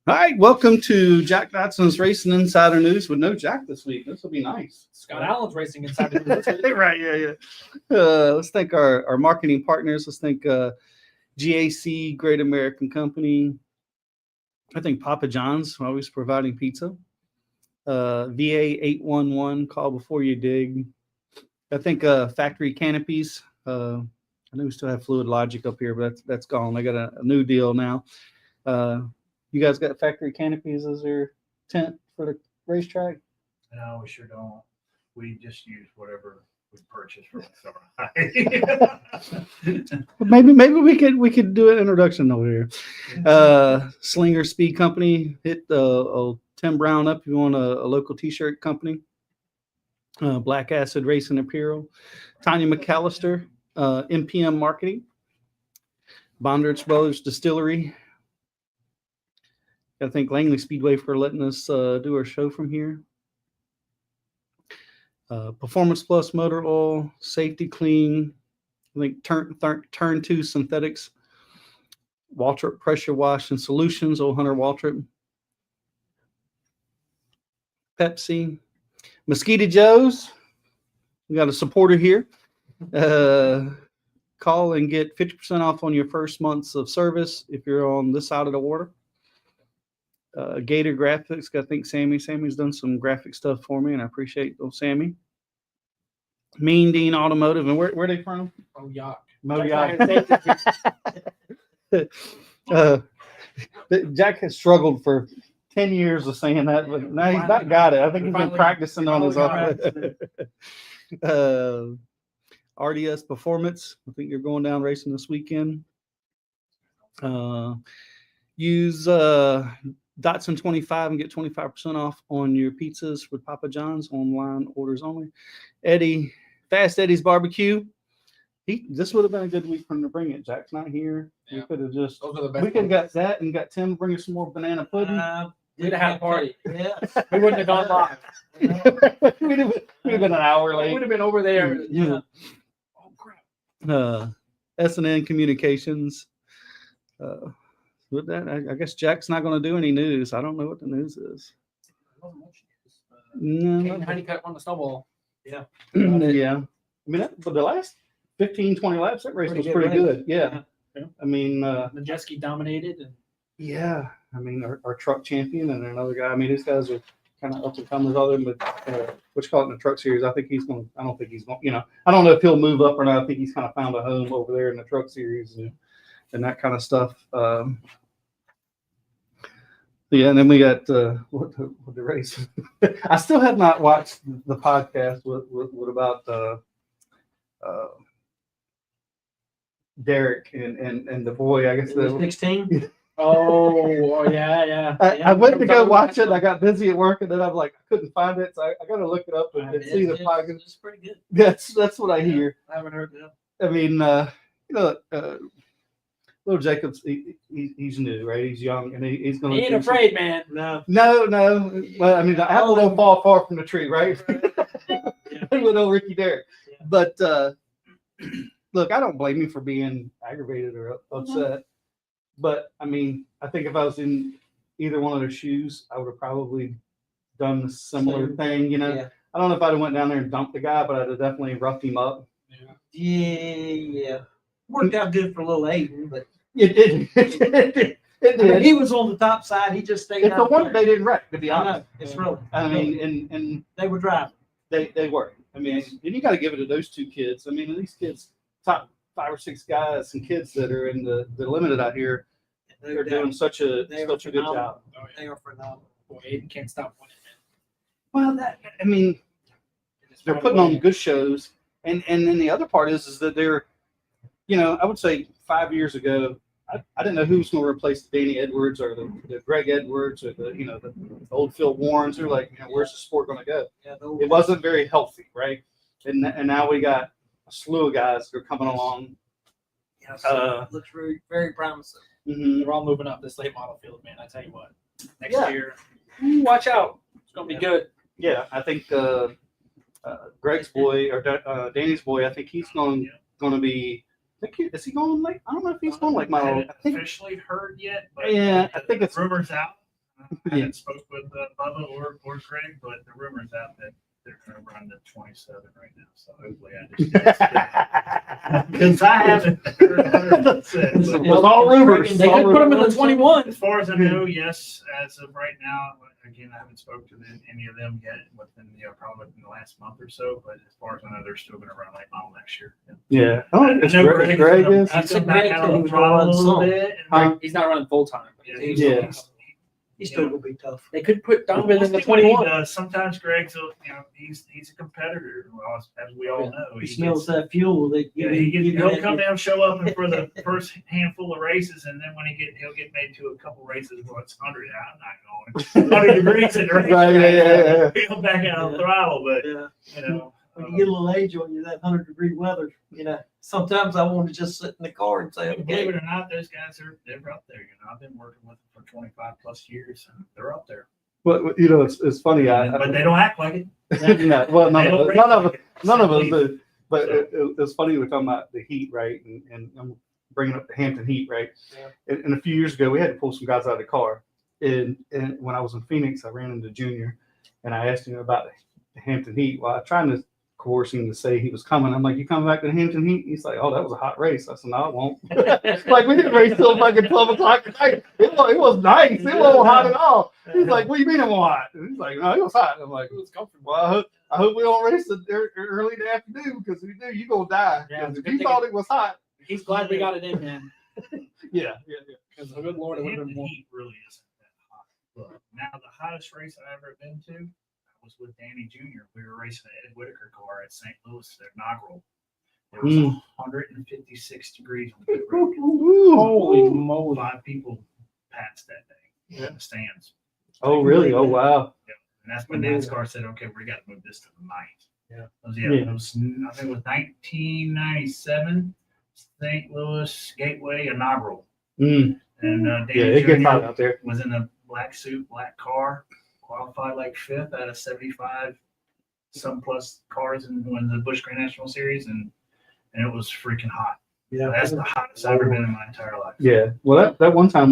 All right, welcome to Jack Dodson'S Racing Insider News with no Jack this week. This will be nice. Scott Allen's Racing Insider News. Right, yeah. Let's thank our marketing partners. Let's thank GAC, Great American Company. I think Papa John's, always providing pizza. VA 811, call before you dig. I think Factory Canopies. I know we still have Fluid Logic up here, but that's gone. They got a new deal now. You guys got Factory Canopies as your tent for the racetrack? No, we sure don't. We just use whatever we purchase from Maybe we could do an introduction over here. Slinger Speed Company. Hit Tim Brown up if you want a local t-shirt company. Black Acid Racing Apparel. Tanya McAllister, MPM Marketing. Bondrich Brothers Distillery. I think Langley Speedway for letting us do our show from here. Performance Plus Motor Oil, Safety Clean, I think Turn 2 Synthetics, Waltrip Pressure Wash and Solutions, Old Hunter Waltrip, Pepsi, Mosquito Joe's. We got a supporter here. Call and get 50% off on your first months of service if you're on this side of the water. Gator Graphics, I think Sammy's done some graphic stuff for me, and I appreciate those, Sammy. Mean Dean Automotive, and where are they from? HYAK. Jack has struggled for 10 years of saying that, but now he's not got it. I think he's been practicing on his own. RDS Performance, I think you're going down racing this weekend. Use Dotson 25 and get 25% off on your pizzas with Papa John's, online orders only. Fast Eddie's Barbecue. This would have been a good week for him to bring it. Jack's not here. Yeah. We could have just Those are the best. We could have got that and got Tim bringing some more banana pudding. We'd have had a party. Yeah. We wouldn't have gone live. we'd have been an hour late. We would have been over there. Yeah. Oh crap. S&N Communications. With that, I guess Jack's not going to do any news. I don't know what the news is. No. Honeycutt won the snowball. Yeah. Yeah. I mean, but the last 15, 20 laps, that race was pretty good. Yeah. I mean, Majeski dominated. And yeah. I mean, our truck champion and another guy. I mean, these guys are kind of up and comers. Other than what you call it in the truck series, I don't think he's going. I don't know if he'll move up or not. I think he's kind of found a home over there in the truck series and that kind of stuff. Yeah, and then we got what the race. I still have not watched the podcast. What about Derek and the boy? I guess the 16. Oh yeah. I went to go watch it. I got busy at work, and then I'm like, I couldn't find it, so I got to look it up and see the podcast. It's pretty good. That's what I hear. I haven't heard that. I mean, little Jacobs, he's new, right? He's young, and he's going to. He ain't afraid, man. No. Well, I mean, the apple don't fall far from the tree, right? With old Ricky Derrick. Yeah. But look, I don't blame you for being aggravated or upset. But I mean, I think if I was in either one of their shoes, I would have probably done a similar thing. Yeah. I don't know if I'd have went down there and dumped the guy, but I'd have definitely roughed him up. Yeah. Worked out good for little Aiden, but It did. It I mean, did. he was on the top side. He just stayed. It's the one they didn't wreck, to be I know. honest. It's really. I mean, and They were driving. they were. I mean, and you got to give it to those two kids. I mean, these kids, top 5 or 6 guys and kids that are in the limited out here, they're doing such a good job. Oh, yeah. They are phenomenal. Boy, Aiden can't stop winning, man. Well, I mean, they're putting on good shows, and then the other part is that they're, I would say 5 years ago, I didn't know who was going to replace Danny Edwards or the Greg Edwards or the old Phil Warrens. They're like, where's the sport going to go? Yeah, It wasn't very healthy, right? And now we got a slew of guys that are coming along. yeah, so looks very, very promising. Mm-hmm. They're all moving up this late model field, man. I tell you what. Next Yeah. year, watch out. It's gonna be good. Yeah, I think Greg's boy or Danny's boy. I think he's going to be. Is he going like? I don't know if he's going like I my. haven't I think. officially heard yet, but Yeah, I think it's. rumors out. I Yeah. haven't spoke with Bubba or Greg, but the rumors out that they're going to run the 27 right now. So hopefully I just because I haven't heard 100%. It's But all rumors. They could put him in the 21. as far as I know, yes, as of right now, again, I haven't spoken to any of them yet within probably within the last month or so. But as far as I know, they're still going to run late model next year. Yeah. Oh, it's I know Greg Greg's is. gonna- he's I gonna back think out on Greg the said throttle a he was little gonna bit. Huh? He's not running full time. Yeah. He's still gonna be tough. They could put Donovan in the We'll see what he 21. does. Sometimes Greg's, he's a competitor. Well, as we all know, He smells that fuel that he'll come down, show up and for the first handful of races, and then when he'll get made to a couple races where it's 100 out. I'm not going 100 degrees in the race. Right, yeah. He'll back out on the throttle, but Yeah. When you get a little age on you, that 100-degree weather, sometimes I want to just sit in the car and say, believe okay. it or not, those guys they're up there. I've been working with them for 25 plus years, and they're up there. But it's funny. But they don't act like it. Yeah, well, They don't race like it. none of us So, do. But it's funny we're talking about the heat, right? And I'm bringing up the Hampton heat, right? Yeah. And a few years ago, we had to pull some guys out of the car. And when I was in Phoenix, I ran into Junior, and I asked him about the Hampton heat. Well, I tried to coerce him to say he was coming. I'm like, you coming back to the Hampton heat? He's like, oh, that was a hot race. I said, no, I won't. Like, we didn't race till fucking 12 o'clock at night. It was nice. It wasn't hot at all. He's like, what do you mean it was hot? And he's like, no, it was hot. I'm like, it was comfortable. Well, I hope we don't race early in the afternoon, because if we do, you're going to die. Yeah, 'Cause it's a if good you thing thought it was hot. He's glad we got it in, man. Yeah. Because the good Lord, it would have The been more. heat really isn't that hot. But now the hottest race I've ever been to was with Danny Jr. We were racing an Ed Whitaker car at St. Louis, their inaugural. It was 156 degrees on pit road. Holy moly. 5 people passed that day in the stands. Oh, really? Oh, wow. And that's when NASCAR said, okay, we got to move this to the night. Yeah. It was, I think it was 1997, St. Louis Gateway inaugural. Mm. And Danny Yeah, it gets hot Jr. out there. was in a black suit, black car, qualified like 5th out of 75 some plus cars in the Busch Grand National Series, and it was freaking hot. Yeah. That's the hottest I've ever been in my entire life. Yeah. Well, that one time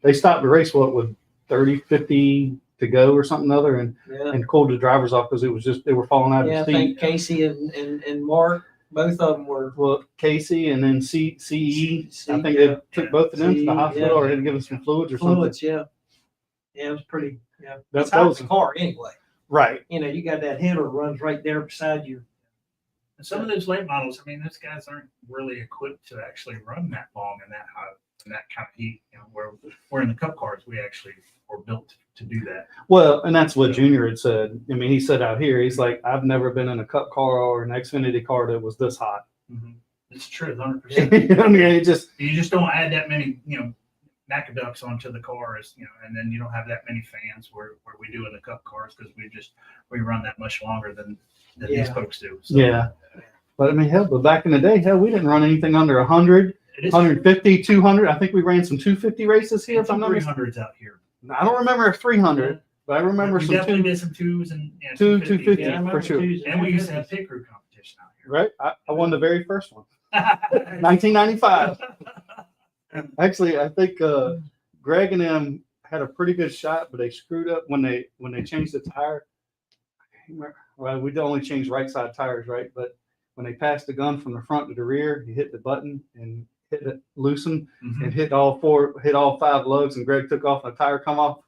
they stopped the race, with 30, 50 to go or something other, and cooled the drivers off because it was just, they were falling out Yeah, I of steam. think Casey and Mark, both of them were. Well, Casey and then CE, I think yeah. they took both of them to the CE, hospital, yeah. or had to give them some fluids or something. Fluids, yeah. Yeah, it was pretty, That it's hot was in the car anyway. right. You got that header runs right there beside you. And some of those late models, I mean, those guys aren't really equipped to actually run that long and that hot, and that kind of heat. Where in the Cup cars, we actually were built to do that. Well, and that's what Junior had said. I mean, he said out here, he's like, I've never been in a Cup car or an Xfinity car that was this hot. It's true, 100%. I mean, it just, You just don't add that many, Macaducks onto the cars, and then you don't have that many fans where we do in the Cup cars, because we run that much longer than these Yeah. folks do. So, yeah. But I mean, but back in the day, we didn't run anything under 100, it is 150, 200. I think we ran some 250 races here. If I'm not mistaken. 300s out here. I don't remember a 300, but I remember We some definitely two, did some 2s and 250, yeah. I remember for sure. twos And we used to have pit crew competition out here. Right? I won the very first one, 1995. Actually, I think Greg and them had a pretty good shot, but they screwed up when they changed the tire. I can't remember. Well, we only changed right side tires, right? But when they passed the gun from the front to the rear, he hit the button and hit it loosen and hit all 5 lugs, and Greg took off and the tire come off.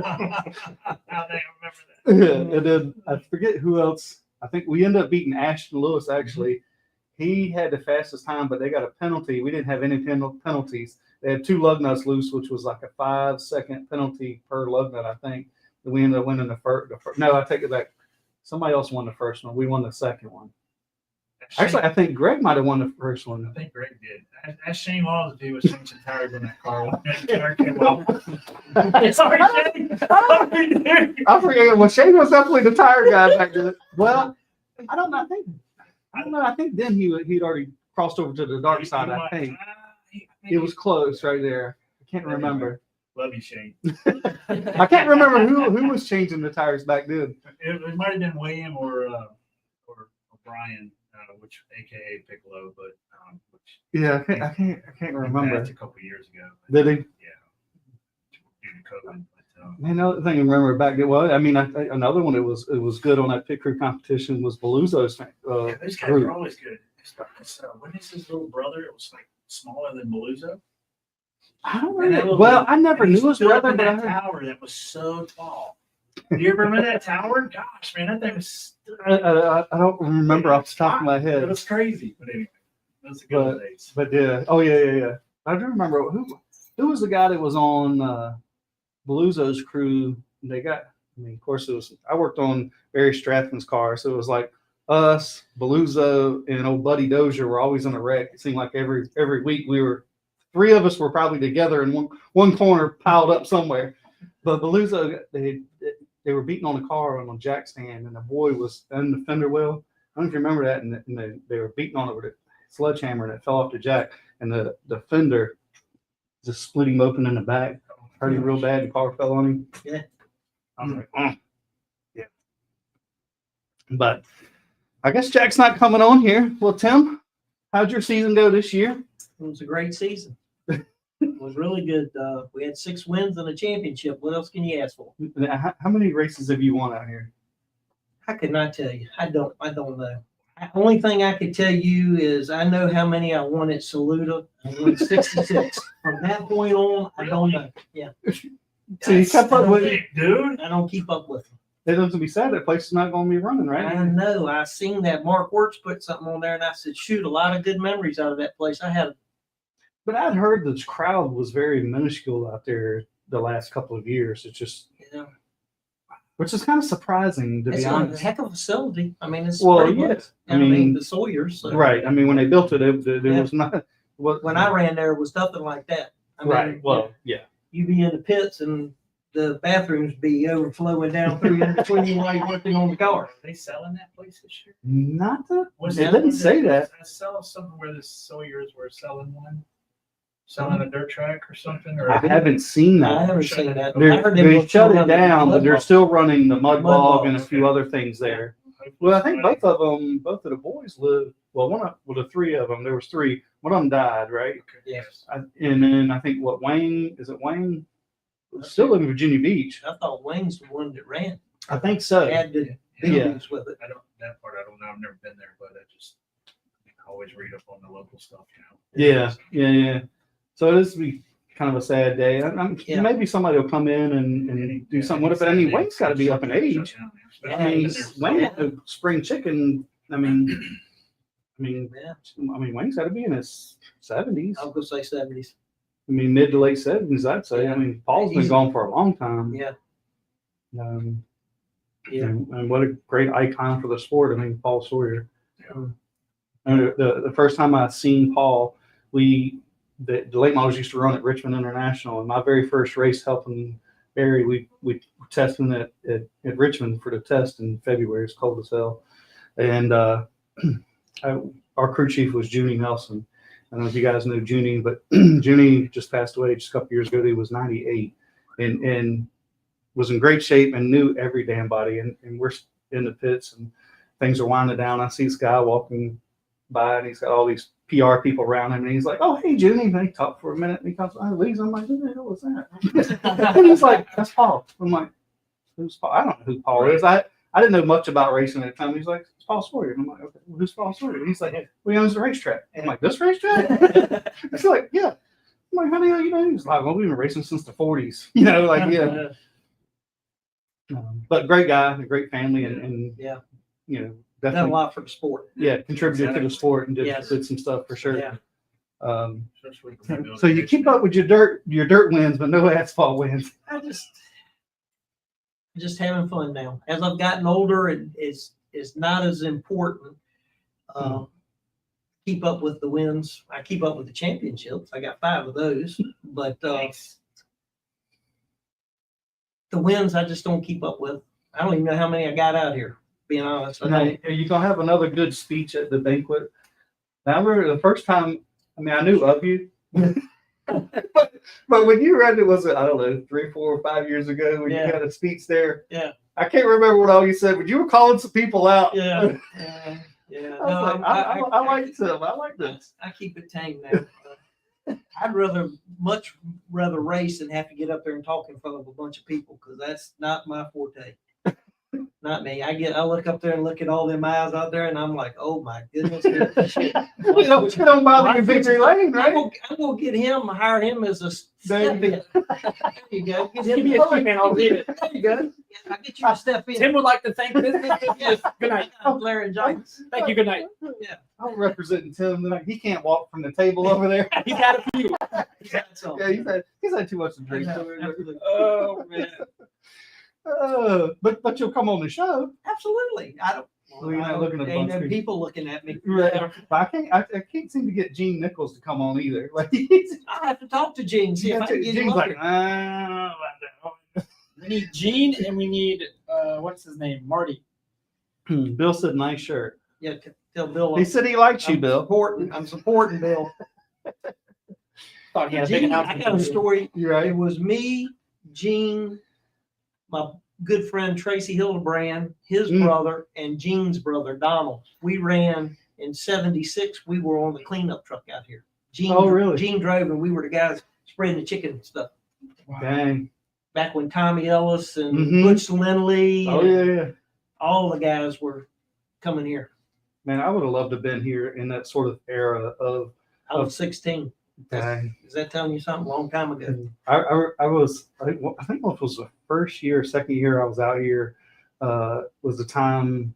How they remember that. Yeah, and then I forget who else. I think we ended up beating Ashton Lewis. Actually, he had the fastest time, but they got a penalty. We didn't have any penalties. They had 2 lug nuts loose, which was like a 5-second penalty per lug nut, I think. And we ended up winning the first. No, I take it back. Somebody else won the first one. We won the second one. Actually, I think Greg might have won the first I one. think Greg did. That Shane Laws dude was changing tires in that car when that car came out. Sorry, Shane. Sorry, dude. I forget. Well, Shane was definitely the tire guy back then. Well, I don't know. I think then he'd already crossed over to the dark side. I think it was close right there. I can't remember. Love you, Shane. I can't remember who was changing the tires back then. It might have been William or Brian, which AKA Piccolo, but which Yeah, I can't remember. That's a couple of years ago. Did he? Yeah. Due to COVID. But, Man, another thing I remember back then. Well, I mean, another one it was good on that pit crew competition was Beluzo's. yeah, those guys group. are always good. When is his little brother? It was like smaller than Beluzo. I don't And that remember. little- Well, I never And he knew his stood up brother, in but I that heard. tower that was so tall. Do you remember that tower? Gosh, man, that thing was. I don't remember off the top of my It head. was crazy, but anyway, those are good days. But yeah, oh yeah. I do remember who was the guy that was on Beluzo's crew. They got. I mean, of course, it was. I worked on Barry Strathman's car, so it was like us, Beluzo, and old Buddy Dozier were always in a wreck. It seemed like every week three of us were probably together in one corner piled up somewhere. But Beluzo, they were beating on a car on a jack stand, and the boy was in the fender well. I don't know if you remember that, and they were beating on it with a sledgehammer, and it fell off the jack, and the fender just split him open in the back. Hurt him real bad. The car fell on him. Yeah. I was like, yeah. But I guess Jack's not coming on here. Well, Tim, how'd your season go this year? It was a great season. It was really good. We had 6 wins and a championship. What else can you ask for? How many races have you won out here? I could not tell you. I don't know. Only thing I could tell you is I know how many I won at Saluda. I won 66. From that point on, I don't know. Yeah. So you kept up with it. Dude. I don't keep up with them. It doesn't be sad. That place is not going to be running, right? I know. I seen that Mark Works put something on there, and I said, shoot, a lot of good memories out of that place. I had. But I'd heard the crowd was very minuscule out there the last couple of years. It's just, which is kind of surprising, to It's be a honest. heck of a facility. I mean, it's Well, pretty much. yes. I mean, the Sawyers. So. Right. I mean, when they built it, there Yeah. was not. When I ran there, it was nothing like that. I mean, Right. Well, yeah. you'd be in the pits and the bathrooms be overflowing down through in between you while you're working on the car. Are they selling that place this year? Not that. Was They that didn't one say that. I saw something where the Sawyers were selling a dirt track or something. Or I haven't seen I that. haven't seen that. I heard they They were shut it running down, but they're Wellbrock. still running the mud Mud bog and a bogs, few okay. other things there. Well, I think both of the boys live. Well, the 3 of them. There was 3. One of them died, right? Yes. And then I think Wayne is it Wayne? Still live in Virginia Beach. I thought Wayne's the one that ran. I think so. Had the Yeah. dealings with it. That part I don't know. I've never been there, but I always read up on the local stuff, Yeah. So this will be kind of a sad day. Yeah. Maybe somebody will come in and do something with it. But I mean, Wayne's got to be up in age. I mean, Wayne, spring chicken. I mean, Yeah. Wayne's got to be in his 70s. I was gonna say 70s. I mean, mid to late 70s, I'd say. Yeah. I mean, Paul's been He's- gone for a long time. Yeah. Yeah. And what a great icon for the sport. I mean, Paul Sawyer. Yeah. And the first time I seen Paul, the late models used to run at Richmond International. And my very first race helping Barry, we were testing at Richmond for the test in February. It's cold as hell. And our crew chief was Junie Nelson. I don't know if you guys know Junie, but Junie just passed away just a couple years ago. He was 98 and was in great shape and knew every damn body. And we're in the pits and things are winding down. I see this guy walking by and he's got all these PR people around him. And he's like, "Oh, hey, Junie." And they talk for a minute and he comes, "Oh, leaves." I'm like, "Who the hell was that?" And he's like, "That's Paul." I'm like, "Who's Paul?" I don't know who Paul is. I didn't know much about racing at the time. He's like, "It's Paul Sawyer." And I'm like, "Okay, well, who's Paul Sawyer?" And he's like, "Well, he owns the racetrack." I'm like, "This racetrack?" He's like, "Yeah." I'm like, "How the hell you know?" He's like, "Well, we've been racing since the 40s." Like, yeah. But great guy, a great family, and Yeah. Know, Done a definitely, lot for the sport. yeah, contributed to the sport and did Yes. some stuff for sure. Yeah. So you keep up with your dirt wins, but no asphalt wins. I just having fun now. As I've gotten older, it's not as important. keep up with the wins. I keep up with the championships. I got 5 of those, but Thanks. the wins I just don't keep up with. I don't even know how many I got out here. Being honest, I Now, don't. are you gonna have another good speech at the banquet? Now, I remember the first time. I mean, I knew of you, but when you read it, was it, I don't know, 3, 4, or 5 years ago when you Yeah. had a speech there? Yeah. I can't remember what all you said, but you were calling some people out. Yeah. Yeah. I was like, I like him. I like this. I keep it tame now. I'd much rather race than have to get up there and talk in front of a bunch of people because that's not my forte. Not me. I look up there and look at all them eyes out there, and I'm like, oh my goodness. Shit. You don't bother your victory lane, right? I'm gonna get him, hire him as a There you step in. There you go. Get Give him me a key, man. I'll read it. There you go. Yeah, I get you a step in. Tim would like to thank business. Yes. Good night. Laryngitis. Thank you. Good night. I'm representing Tim tonight. He can't walk from the table over there. He's had a few. Yeah, so- Yeah, he's had too much to drink. Absolutely. Oh man. But you'll come on the show. Absolutely. I don't. Well, you're not looking at the ain't bump no screen. people looking at me. Right. But I can't seem to get Gene Nichols to come on either. Like I have to talk to Gene, see if I can get him Gene's up like, here. We need Gene and we need what's his name? Marty. Bill said nice shirt. Yeah, tell Bill. He said he likes you, Bill. I'm supporting Bill. Thought he had a big Gene, I announcement. got a story. You right? It was me, Gene, my good friend Tracy Hildebrand, his brother, and Gene's brother Donald. We ran in '76. We were on the cleanup truck out here. Gene, Oh, really? Gene drove, and we were the guys spreading the chicken and stuff. Dang. Back when Tommy Ellis and Mhm. Butch Lindley, Oh and yeah. all the guys were coming here. Man, I would have loved to have been here in that sort of era of. I was 16. Dang. Is that telling you something? A long time ago. I think it was the first year, second year I was out here. Was the time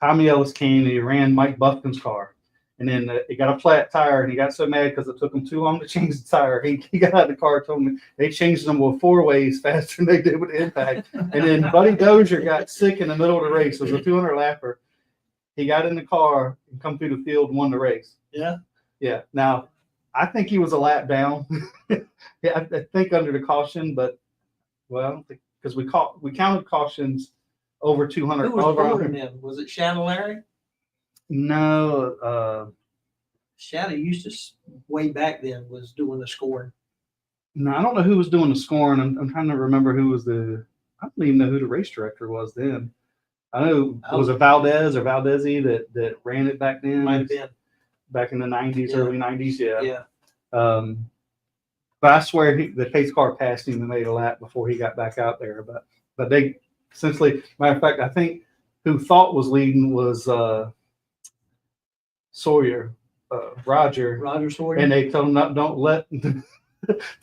Tommy Ellis came and he ran Mike Buffkin's car, and then he got a flat tire and he got so mad because it took him too long to change the tire. He got out of the car, told me they changed them with 4 ways faster than they did with Impact. And then Buddy Dozier got sick in the middle of the race. It was a 200 lapper. He got in the car and come through the field and won the race. Yeah. Yeah. Now, I think he was a lap down. Yeah, I think under the caution, but well, I don't think because we counted cautions over 200. Who was over scoring then? Was it Shadow Larry? No, Shadow used to, way back then, was doing the scoring. no, I don't know who was doing the scoring. I'm trying to remember who was the. I don't even know who the race director was then. I know it was a Valdez or Valdezi that ran it back then. Might have been. Back in the 90s, Yeah. early 90s. Yeah. Yeah. But I swear the pace car passed him and made a lap before he got back out there. But they essentially, matter of fact, I think who thought was leading was Sawyer, Roger, Sawyer. and they told him don't let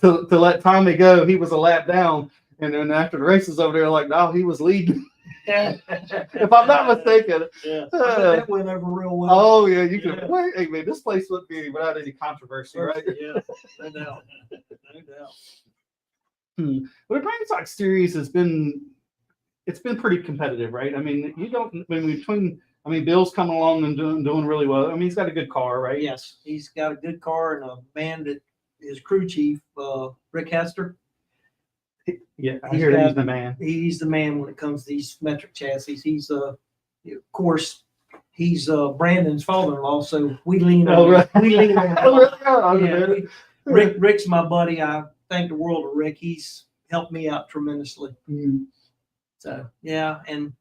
to let Tommy go. He was a lap down, and then after the race is over there, like, no, he was leading. If I'm not mistaken. Yeah. I bet that went over real well. Oh yeah, you can. Yeah. Wait, hey man, this place wouldn't be without any controversy, right? Yeah, no doubt. No doubt. But the Brain Sox series it's been pretty competitive, right? I mean, Bill's coming along and doing really well. I mean, he's got a good car, right? Yes, he's got a good car and a man that his crew chief, Rick Hester. Yeah, I He's hear got- he's the man. He's the man when it comes to these metric chassis. He's of course, he's Brandon's father-in-law, so we lean on Oh, right. we lean on Oh, really? Oh, Yeah, man. Rick's my buddy. I thank the world of Rick. He's helped me out tremendously. Mm. So yeah, and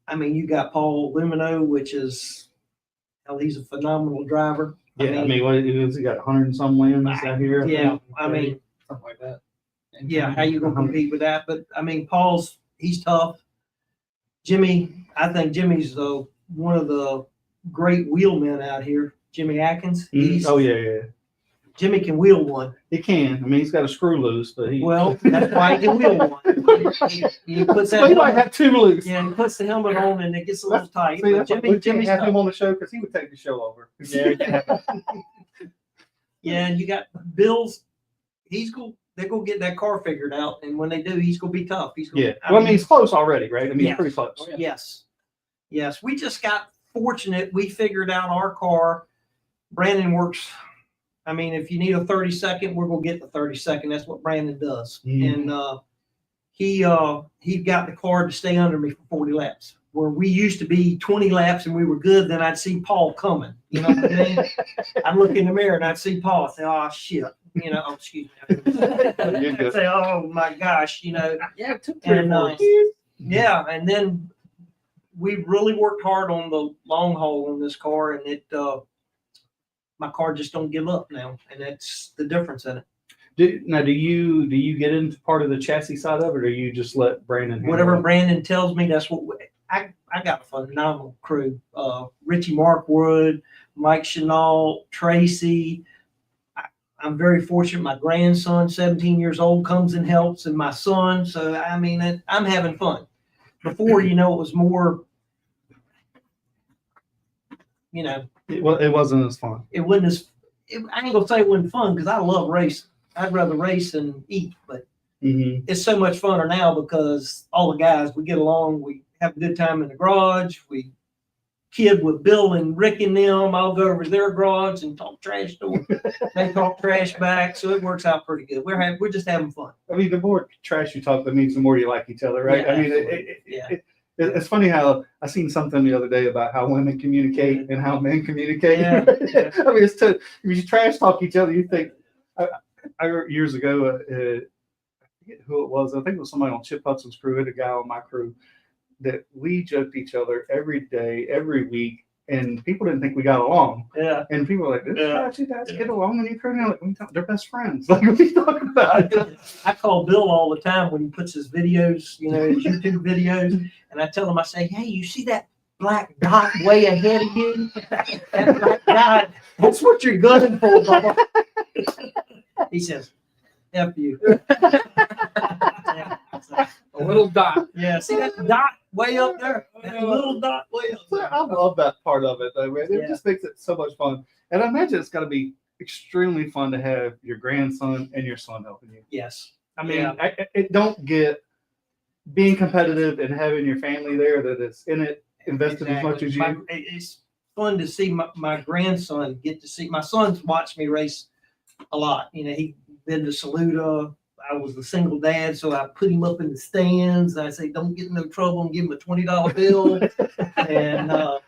I mean you got Paul Lumino, which is hell, he's a phenomenal driver. Yeah, I mean, what it is, he got 100 and some wins out here. Yeah, I mean, Something like that. yeah, how you gonna compete with that? But I mean, he's tough. Jimmy, I think Jimmy's one of the great wheelmen out here. Jimmy Atkins. Oh yeah. Jimmy can wheel one. He can. I mean, he's got a screw loose, but he. Well, that's why he can wheel one. He puts that. Well, he might have 2 loose. Yeah, he puts the helmet on and it gets a little tight. See, But that's why we Jimmy's can't have him tough. on the show because he would take the show over. Yeah, and you got Bill's. They're gonna get that car figured out, and when they do, he's gonna be tough. He's gonna, Yeah. Well, I mean, he's close already, right? I mean, Yeah. he's pretty close. Oh, yeah. yes. We just got fortunate. We figured out our car Brandon works. I mean, if you need a 30-second, we're gonna get the 30-second. That's what Brandon does. Mhm. And he got the car to stay under me for 40 laps. Where we used to be 20 laps and we were good, then I'd see Paul coming. You know what I mean? I'd look in the mirror and I'd see Paul. I'd say, "Oh shit," you know. Oh, excuse me. I'd say, "Oh my gosh," you know. Yeah, it took 3 or And 4 yeah, and then we really worked hard on the long haul on this car, and it my car just don't give up now, and that's the difference in it. Do you get into part of the chassis side of it, or you just let Brandon handle Whatever it? Brandon tells me, that's what I got a phenomenal crew. Richie Markwood, Mike Chenault, Tracy. I'm very fortunate. My grandson, 17 years old, comes and helps, and my son. So I mean, I'm having fun. Before, you know, it was more, you know, It wasn't as fun. it wasn't as. I ain't gonna say it wasn't fun because I love racing. I'd rather race than eat, but Mm-hmm. it's so much funner now because all the guys, we get along, we have a good time in the garage, we kid with Bill and Rick and them. I'll go over to their garage and talk trash to them. They talk trash back, so it works out pretty good. We're just having fun. I mean, the more trash you talk, that means the more you like each other, right? Yeah, I mean, yeah. it's funny how I seen something the other day about how women communicate and how men communicate. Yeah. I mean, it's to you trash talk each other. You think I years ago, I forget who it was. I think it was somebody on Chip Hudson's crew, and a guy on my crew, that we joked each other every day, every week, and people didn't think we got along. Yeah. And people were like, "This Yeah. guys, you guys get along?" And you turn out like, they're best friends. Like, what are you talking about? I call Bill all the time when he puts his videos, you know, his YouTube videos, and I tell him, I say, "Hey, you see that black dot way ahead of you? That black dot, that's what you're gunning for, Bubba." He says, "F you." A little dot. Yeah, see that dot way up there? That little dot way up there. I love that part of it, though, man. It Yeah. just makes it so much fun. And I imagine it's got to be extremely fun to have your grandson and your son helping you. Yes. I mean, Yeah. it don't get being competitive and having your family there that is in it invested as much as you. It's fun to see my grandson get to see. My son's watched me race a lot. You know, he been to Saluda. I was a single dad, so I put him up in the stands. I say, "Don't get in no trouble," and give him a $20 bill. And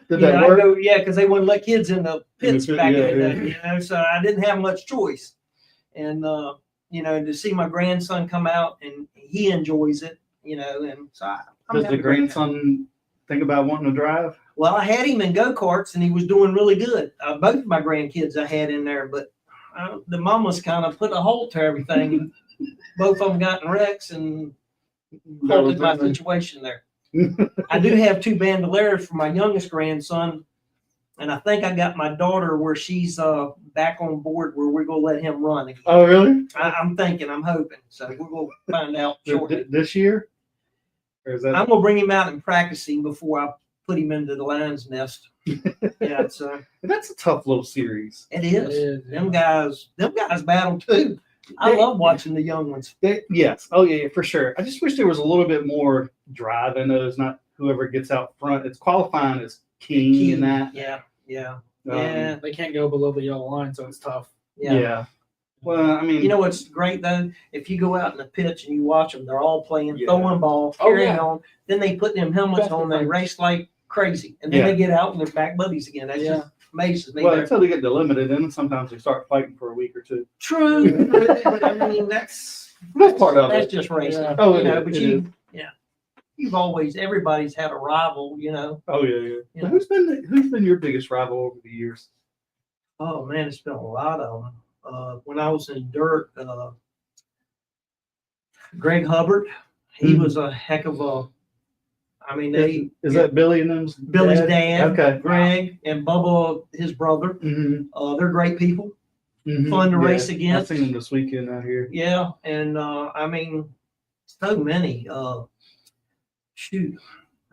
Did you that know, work? I go, yeah, because they wouldn't let kids in the pits pit, back yeah, in the yeah. day. You know, so I didn't have much choice. And you know, to see my grandson come out and he enjoys it. You know, and so I'm Does having the a great time. grandson think about wanting to drive? Well, I had him in go-karts and he was doing really good. Both of my grandkids I had in there, but the mamas kind of put a halt to everything. Both of them got in wrecks and halted my situation there. I do have 2 bandoleros for my youngest grandson, and I think I got my daughter where she's back on board where we're going to let him run again. Oh, really? I'm thinking, I'm hoping. So we're going to find out shortly. This year? Or is that? I'm going to bring him out and practice him before I put him into the lion's nest. Yeah, so That's a tough little series. it is. is, Them guys battle too. I love watching the young ones. Yes. Oh, yeah, for sure. I just wish there was a little bit more drive in those, not whoever gets out front. It's qualifying is key in that. Yeah, yeah, Um, yeah, They can't go below the yellow line, so it's tough. yeah. Yeah. Well, I mean, You know what's great though? If you go out in the pitch and you watch them, they're all playing, Yeah. throwing balls, Oh, carrying yeah. on. Then they put them helmets Best on, they friends. race like crazy, and then Yeah. they get out and they're back buddies again. That Yeah. just amazes me. well, They're until they get delimited, then sometimes they start fighting for a week or two. true, but I mean that's part of that's it. just racing. Yeah. Oh, You it know, is, but it you've always everybody's had a rival. You know. Oh, yeah, yeah. Yeah. So who's been your biggest rival over the years? Oh man, it's been a lot of them. When I was in dirt, Greg Hubbard, he Mhm. was a heck of a. I mean, Is that Billy and them's Billy's dad, Okay. Greg, and Bubba, his brother. Mm-hmm. They're great people. Fun to race against. I've seen them this weekend out here. Yeah, and I mean, so many. Shoot,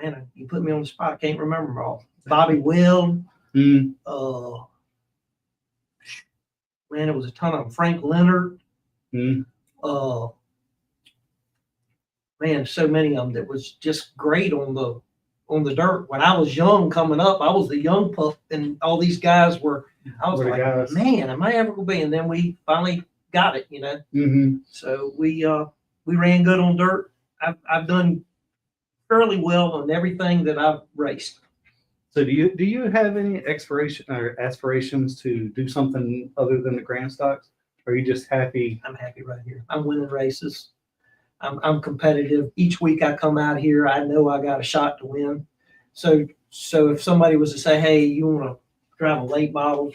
man, you put me on the spot. I can't remember them all. Bobby Will. Mm. Man, it was a ton of them. Frank Leonard. Mm. Man, so many of them that was just great on on the dirt. When I was young coming up, I was the young pup, and all these guys were. I was Were the like, guys. man, am I ever gonna be? And then we finally got it, Mm-hmm. So we ran good on dirt. I've done fairly well on everything that I've raced. So do you have any expiration or aspirations to do something other than the grand stocks? Or are you just happy? I'm happy right here. I'm winning races. I'm competitive. Each week I come out here, I know I got a shot to win. So if somebody was to say, hey, you want to drive a late model,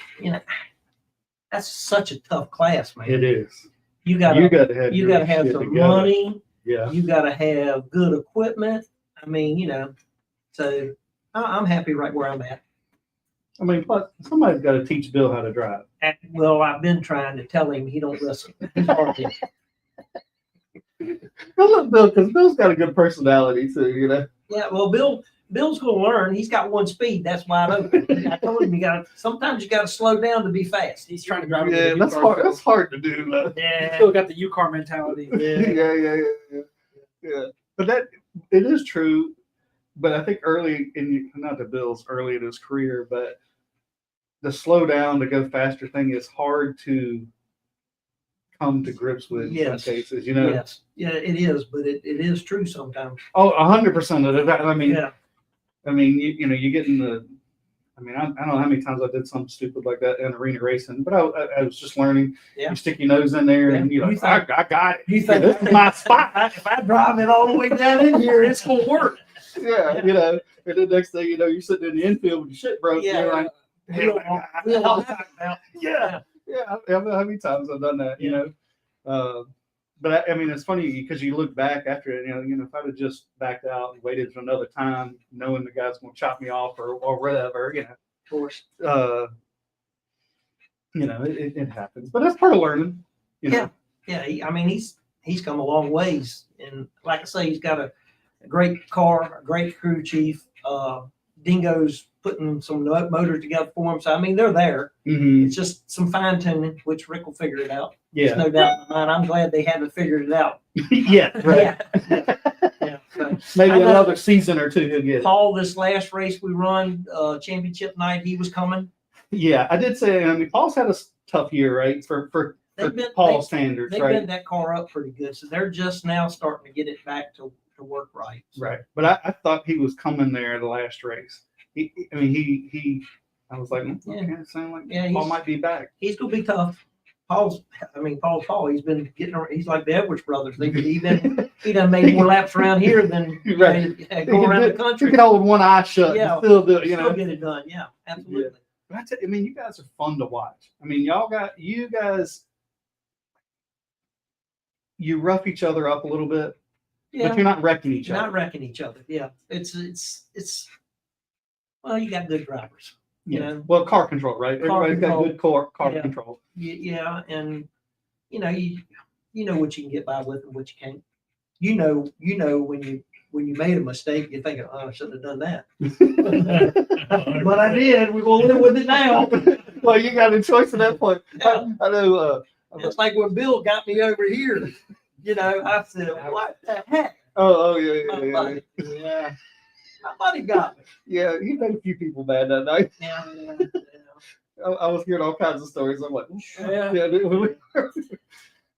that's such a tough class, man. It is. You gotta have you your gotta have shit some together. money. Yeah. You gotta have good equipment. I mean, so I'm happy right where I'm at. I mean, plus somebody's got to teach Bill how to drive. Well, I've been trying to tell him, he don't listen. He's hard-headed. I love Bill because Bill's got a good personality too. Yeah, well, Bill's gonna learn. He's got one speed. That's wide open. I told him sometimes you gotta slow down to be fast. He's trying to drive. Yeah, that's hard. That's hard to do. Though. He's Yeah. still got the U-car mentality. Yeah. But it is true. But I think early not that Bill's early in his career, but the slow down to go faster thing is hard to come to grips with in some cases. Yes. Yeah, it is, but it is true sometimes. Oh, 100% of it. I mean, Yeah. You get in the. I mean, I don't know how many times I did something stupid like that in arena racing, but I was just learning. Yeah. You stick your nose in there and you're like, I got it. You think this is my spot. if I drive it all the way down in here, it's gonna work. Yeah, and the next thing you're sitting in the infield with your shit broke. Yeah. You're like, We all talk about. yeah. I don't know how many times I've done that, But I mean, it's funny because you look back after it, if I'd have just backed out and waited for another time, knowing the guy's going to chop me off or whatever, Of course. it happens. But that's part of learning, Yeah. He's come a long ways, and like I say, he's got a great car, a great crew chief. Dingo's putting some motors together for him, so I mean they're there. Mm-hmm. It's just some fine tuning, which Rick will figure it out. Yeah. There's no doubt in my mind. I'm glad they haven't figured it out. Yeah. Right. Yeah. So, Maybe I know another season or two he'll get it. Paul, this last race we run, championship night, he was coming. Yeah, I did say. I mean, Paul's had a tough year, right? For Paul standards, They've right? been that car up pretty good, so they're just now starting to get it back to work right. Right. But I thought he was coming there the last race. I was like, okay, it sounded like Paul might be back. He's gonna be tough. Paul's Paul. He's been he's like the Edwards brothers. He done made more laps around here than Right. Go around the He country. can hold one eye shut and still do it, Still get it done. Yeah, absolutely. But I mean, you guys are fun to watch. I mean, you guys, you rough each other up a little bit, Yeah. but you're not wrecking each Not other. wrecking each other. Yeah, it's well, you got good drivers. Well, car control, right? Car Everybody's control. got good car Yeah. control. Yeah, and you know what you can get by with and what you can't. You know when you made a mistake, you're thinking, oh, I shouldn't have done that. But I did. We're gonna live with it now. Well, you got a choice at that point. Yeah. I know. It's like when Bill got me over here. I said, what the heck? Oh yeah. Yeah. My buddy got me. Yeah, he made a few people mad that night. Yeah. I was hearing all kinds of stories. I'm like, Yeah. yeah.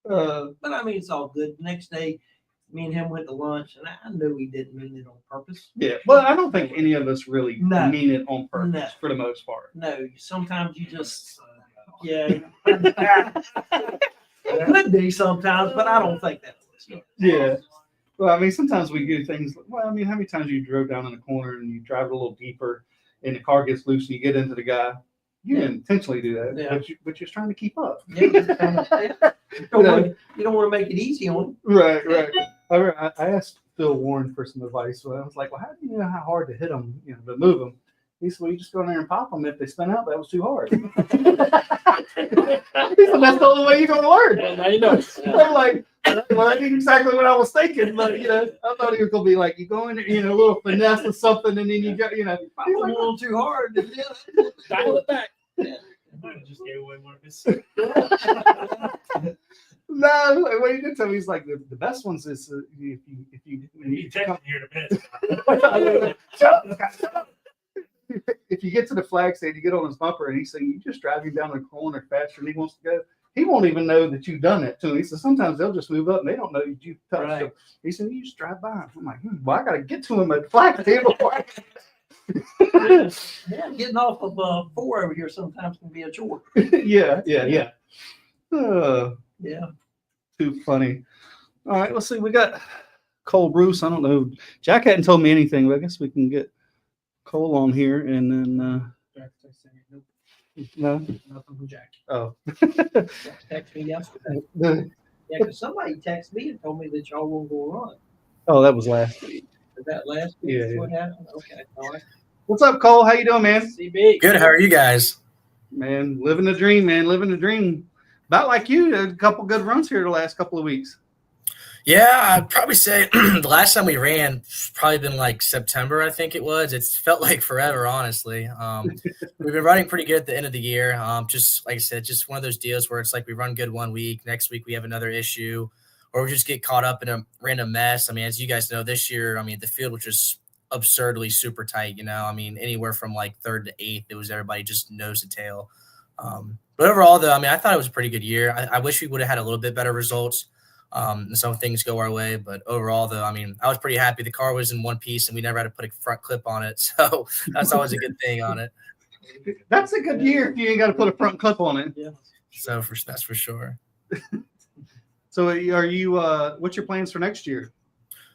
But I mean, it's all good. The next day, me and him went to lunch, and I knew he didn't mean it on purpose. Yeah. Well, I don't think any of us really No. mean it on purpose No. for the most part. No, sometimes you just, yeah. It could be sometimes, but I don't think that was. Yeah. Well, I mean, sometimes we do things. Well, I mean, how many times you drove down in the corner and you drive it a little deeper, and the car gets loose and you get into the guy? You didn't intentionally do that, Yeah. but you're trying to keep up. Yeah, you don't want to make it easy on him. Right. I asked Phil Warren for some advice. So I was like, well, how do you know how hard to hit them, to move them? He said, well, you just go in there and pop them. If they spin out, that was too hard. He said, that's the only way you're going to learn. Well, now you know. I'm like, well, I did exactly what I was thinking, but I thought he was gonna be like, you go in there, a little finesse or something, and then you got, Pop them a little too hard. Dial it back. Might have just gave away one of his. No, what he did tell me, he's like the best ones is if you when You you texted come, me here in a minute. if you get to the flag stand, you get on his bumper, and he's saying you just drive him down the corner faster than he wants to go. He won't even know that you've done that to him. He said sometimes they'll just move up and they don't know you touched Right. them. He said you just drive by him. I'm like, well, I got to get to him at the flag stand before I Yeah, getting off of 4 over here sometimes can be a chore. yeah. Yeah. Too funny. All right, let's see. We got Cole Bruce. I don't know. Jack hadn't told me anything, but I guess we can get Cole on here and then Jack texted me, nope, no. nothing from Jack. Oh. Text me yesterday. Yeah, because somebody texted me and told me that y'all won't go run. Oh, that was last week. Is that last week? Yeah, What happened? Okay. All right. What's up, Cole? How you doing, man? CB. Good. How are you guys? Man, living the dream, man. Living the dream. About like you, a couple good runs here the last couple of weeks. Yeah, I'd probably say the last time we ran probably been like September, I think it was. It's felt like forever, honestly. We've been running pretty good at the end of the year. Just like I said, just one of those deals where it's like we run good one week, next week we have another issue, or we just get caught up in a random mess. I mean, as you guys know, this year, I mean, the field was just absurdly super tight, you know. I mean, anywhere from like 3rd to 8th, it was everybody just nose to tail. But overall, though, I mean, I thought it was a pretty good year. I wish we would have had a little bit better results. And some things go our way, but overall, though, I mean, I was pretty happy. The car was in one piece, and we never had to put a front clip on it, so that's always a good thing on it. That's a good year if you ain't got to put a front clip on it. Yeah. So that's for sure. So are you? What's your plans for next year?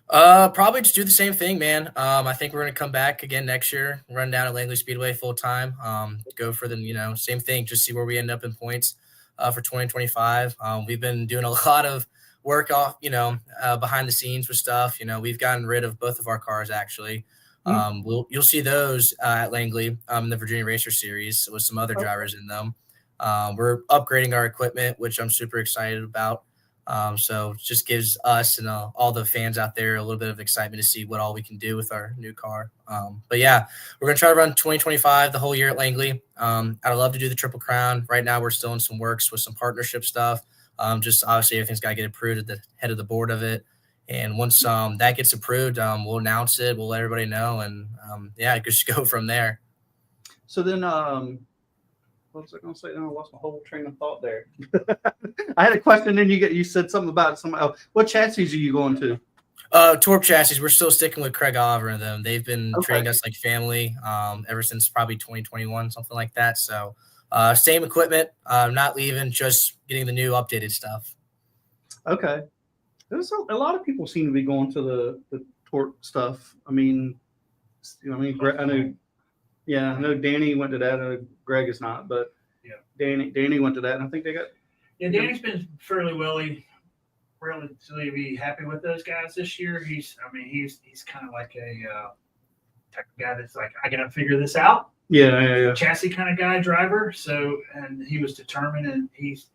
Probably just do the same thing, man. I think we're gonna come back again next year, run down at Langley Speedway full time. Go for the same thing, just see where we end up in points for 2025. We've been doing a lot of work off, behind the scenes with stuff. We've gotten rid of both of our cars actually. You'll see those at Langley in the Virginia Racer Series with some other drivers in them. We're upgrading our equipment, which I'm super excited about. So it just gives us and all the fans out there a little bit of excitement to see what all we can do with our new car. But yeah, we're gonna try to run 2025 the whole year at Langley. I'd love to do the Triple Crown. Right now, we're still in some works with some partnership stuff. Just obviously everything's got to get approved at the head of the board of it. And once that gets approved, we'll announce it. We'll let everybody know. And just go from there. So then, what was I going to say? I lost my whole train of thought there. I had a question. Then you said something about something else. What chassis are you going to? Torp chassis. We're still sticking with Craig Oliver and them. They've been treating us like family ever since probably 2021, something like that. So same equipment, not leaving, just getting the new updated stuff. Okay. There's a lot of people seem to be going to the Torp stuff. I know Danny went to that. I know Greg is not, but yeah, Danny went to that, and I think they got. Yeah, Danny's been fairly relatively happy with those guys this year. He's kind of like a type of guy that's like, I gotta figure this out. Yeah. Chassis kind of guy, driver. So, and he was determined, and he's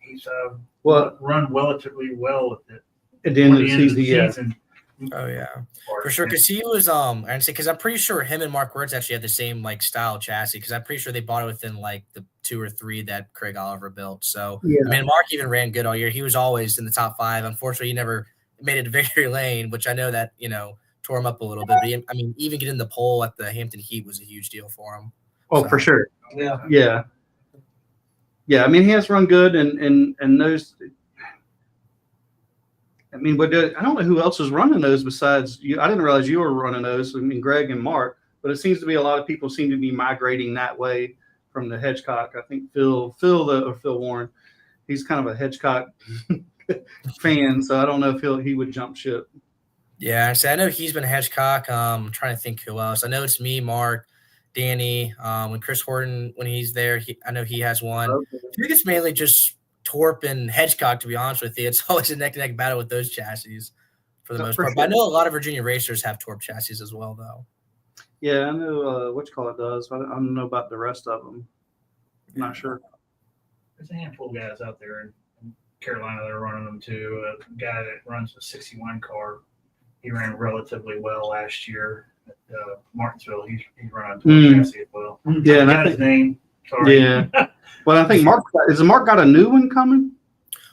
run relatively well with it at the end of the season. Oh yeah, for sure. Because he was because I'm pretty sure him and Mark Wirtz actually had the same like style chassis. Because I'm pretty sure they bought it within like the 2 or 3 that Craig Oliver built. So yeah. I mean, Mark even ran good all year. He was always in the top 5. Unfortunately, he never made it to victory lane, which I know that tore him up a little bit. But even getting the pole at the Hampton Heat was a huge deal for him. Oh, so, for sure. Yeah. I mean, he has run good, and those. I mean, but I don't know who else is running those besides you. I didn't realize you were running those. I mean, Greg and Mark, but it seems to be a lot of people seem to be migrating that way from the Hedgecock. I think Phil Warren, he's kind of a Hedgecock fan, so I don't know if he would jump ship. Yeah, so I know he's been Hedgecock. I'm trying to think who else. I know it's me, Mark, Danny, when Chris Horton, when he's there, I know he has one. Okay. I think it's mainly just Torp and Hedgecock, to be honest with you. It's always a neck-to-neck battle with those chassis for the most part. Sure. But I know a lot of Virginia racers have Torp chassis as well, though. Yeah, I know it does. But I don't know about the rest of them. I'm not sure. There's a handful of guys out there in Carolina that are running them too. A guy that runs a 61 car, he ran relatively well last year at Martinsville. He's running a Torp chassis as well. Yeah, and I got his name. Sorry. Yeah. Well, I think Mark got a new one coming?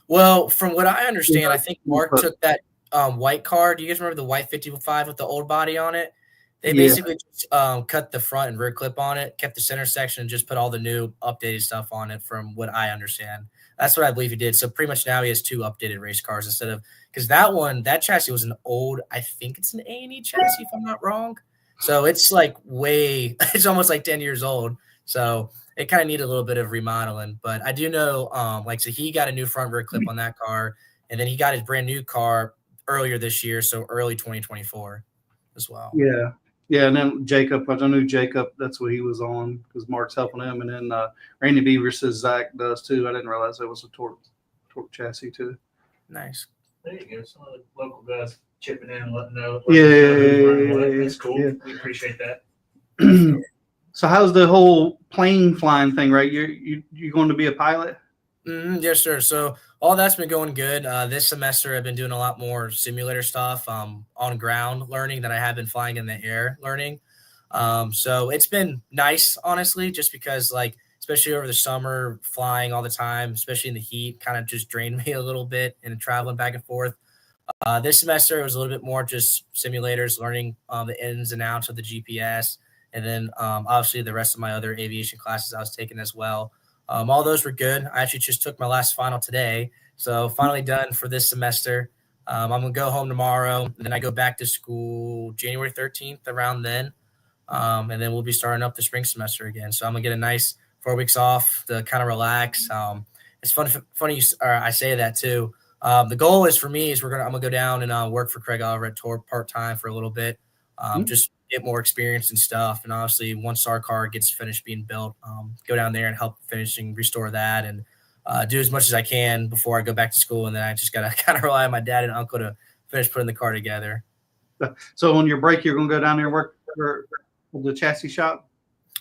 Well, from what I understand, I think Mark took that white car. Do you guys remember the white 55 with the old body on it? They Yeah. basically just, cut the front and rear clip on it, kept the center section, and just put all the new updated stuff on it. From what I understand, that's what I believe he did. So pretty much now he has 2 updated race cars instead of, because that chassis was an old, I think it's an A&E chassis if I'm not wrong. So it's like it's almost like 10 years old. So it kind of needed a little bit of remodeling. But I do know, so he got a new front rear clip on that car, and then he got his brand new car earlier this year, so early 2024 as well. Yeah. Yeah, and then Jacob, I don't know Jacob, that's what he was on because Mark's helping him. And then Randy Beaver says Zach does too. I didn't realize it was a torque chassis too. Nice. There you go. Some of the local guys chipping in and letting know. Yeah. That's cool. Yeah. We appreciate that. So how's the whole plane flying thing, right? You're going to be a pilot? Yes, sir. So all that's been going good. This semester, I've been doing a lot more simulator stuff, on ground learning than I have been flying in the air learning. So it's been nice, honestly, just because, like, especially over the summer, flying all the time, especially in the heat, kind of just drained me a little bit and traveling back and forth. This semester, it was a little bit more just simulators, learning the ins and outs of the GPS. And then obviously the rest of my other aviation classes I was taking as well. All those were good. I actually just took my last final today. So finally done for this semester. I'm going to go home tomorrow. And then I go back to school January 13th around then. And then we'll be starting up the spring semester again. So I'm going to get a nice 4 weeks off to kind of relax. It's funny I say that too. The goal is for me is I'm going to go down and work for Craig Oliver at Torque part-time for a little bit. Just get more experience and stuff. And obviously once our car gets finished being built, go down there and help finishing, restore that, and do as much as I can before I go back to school. And then I just got to kind of rely on my dad and uncle to finish putting the car together. So on your break, you're going to go down there and work for the chassis shop?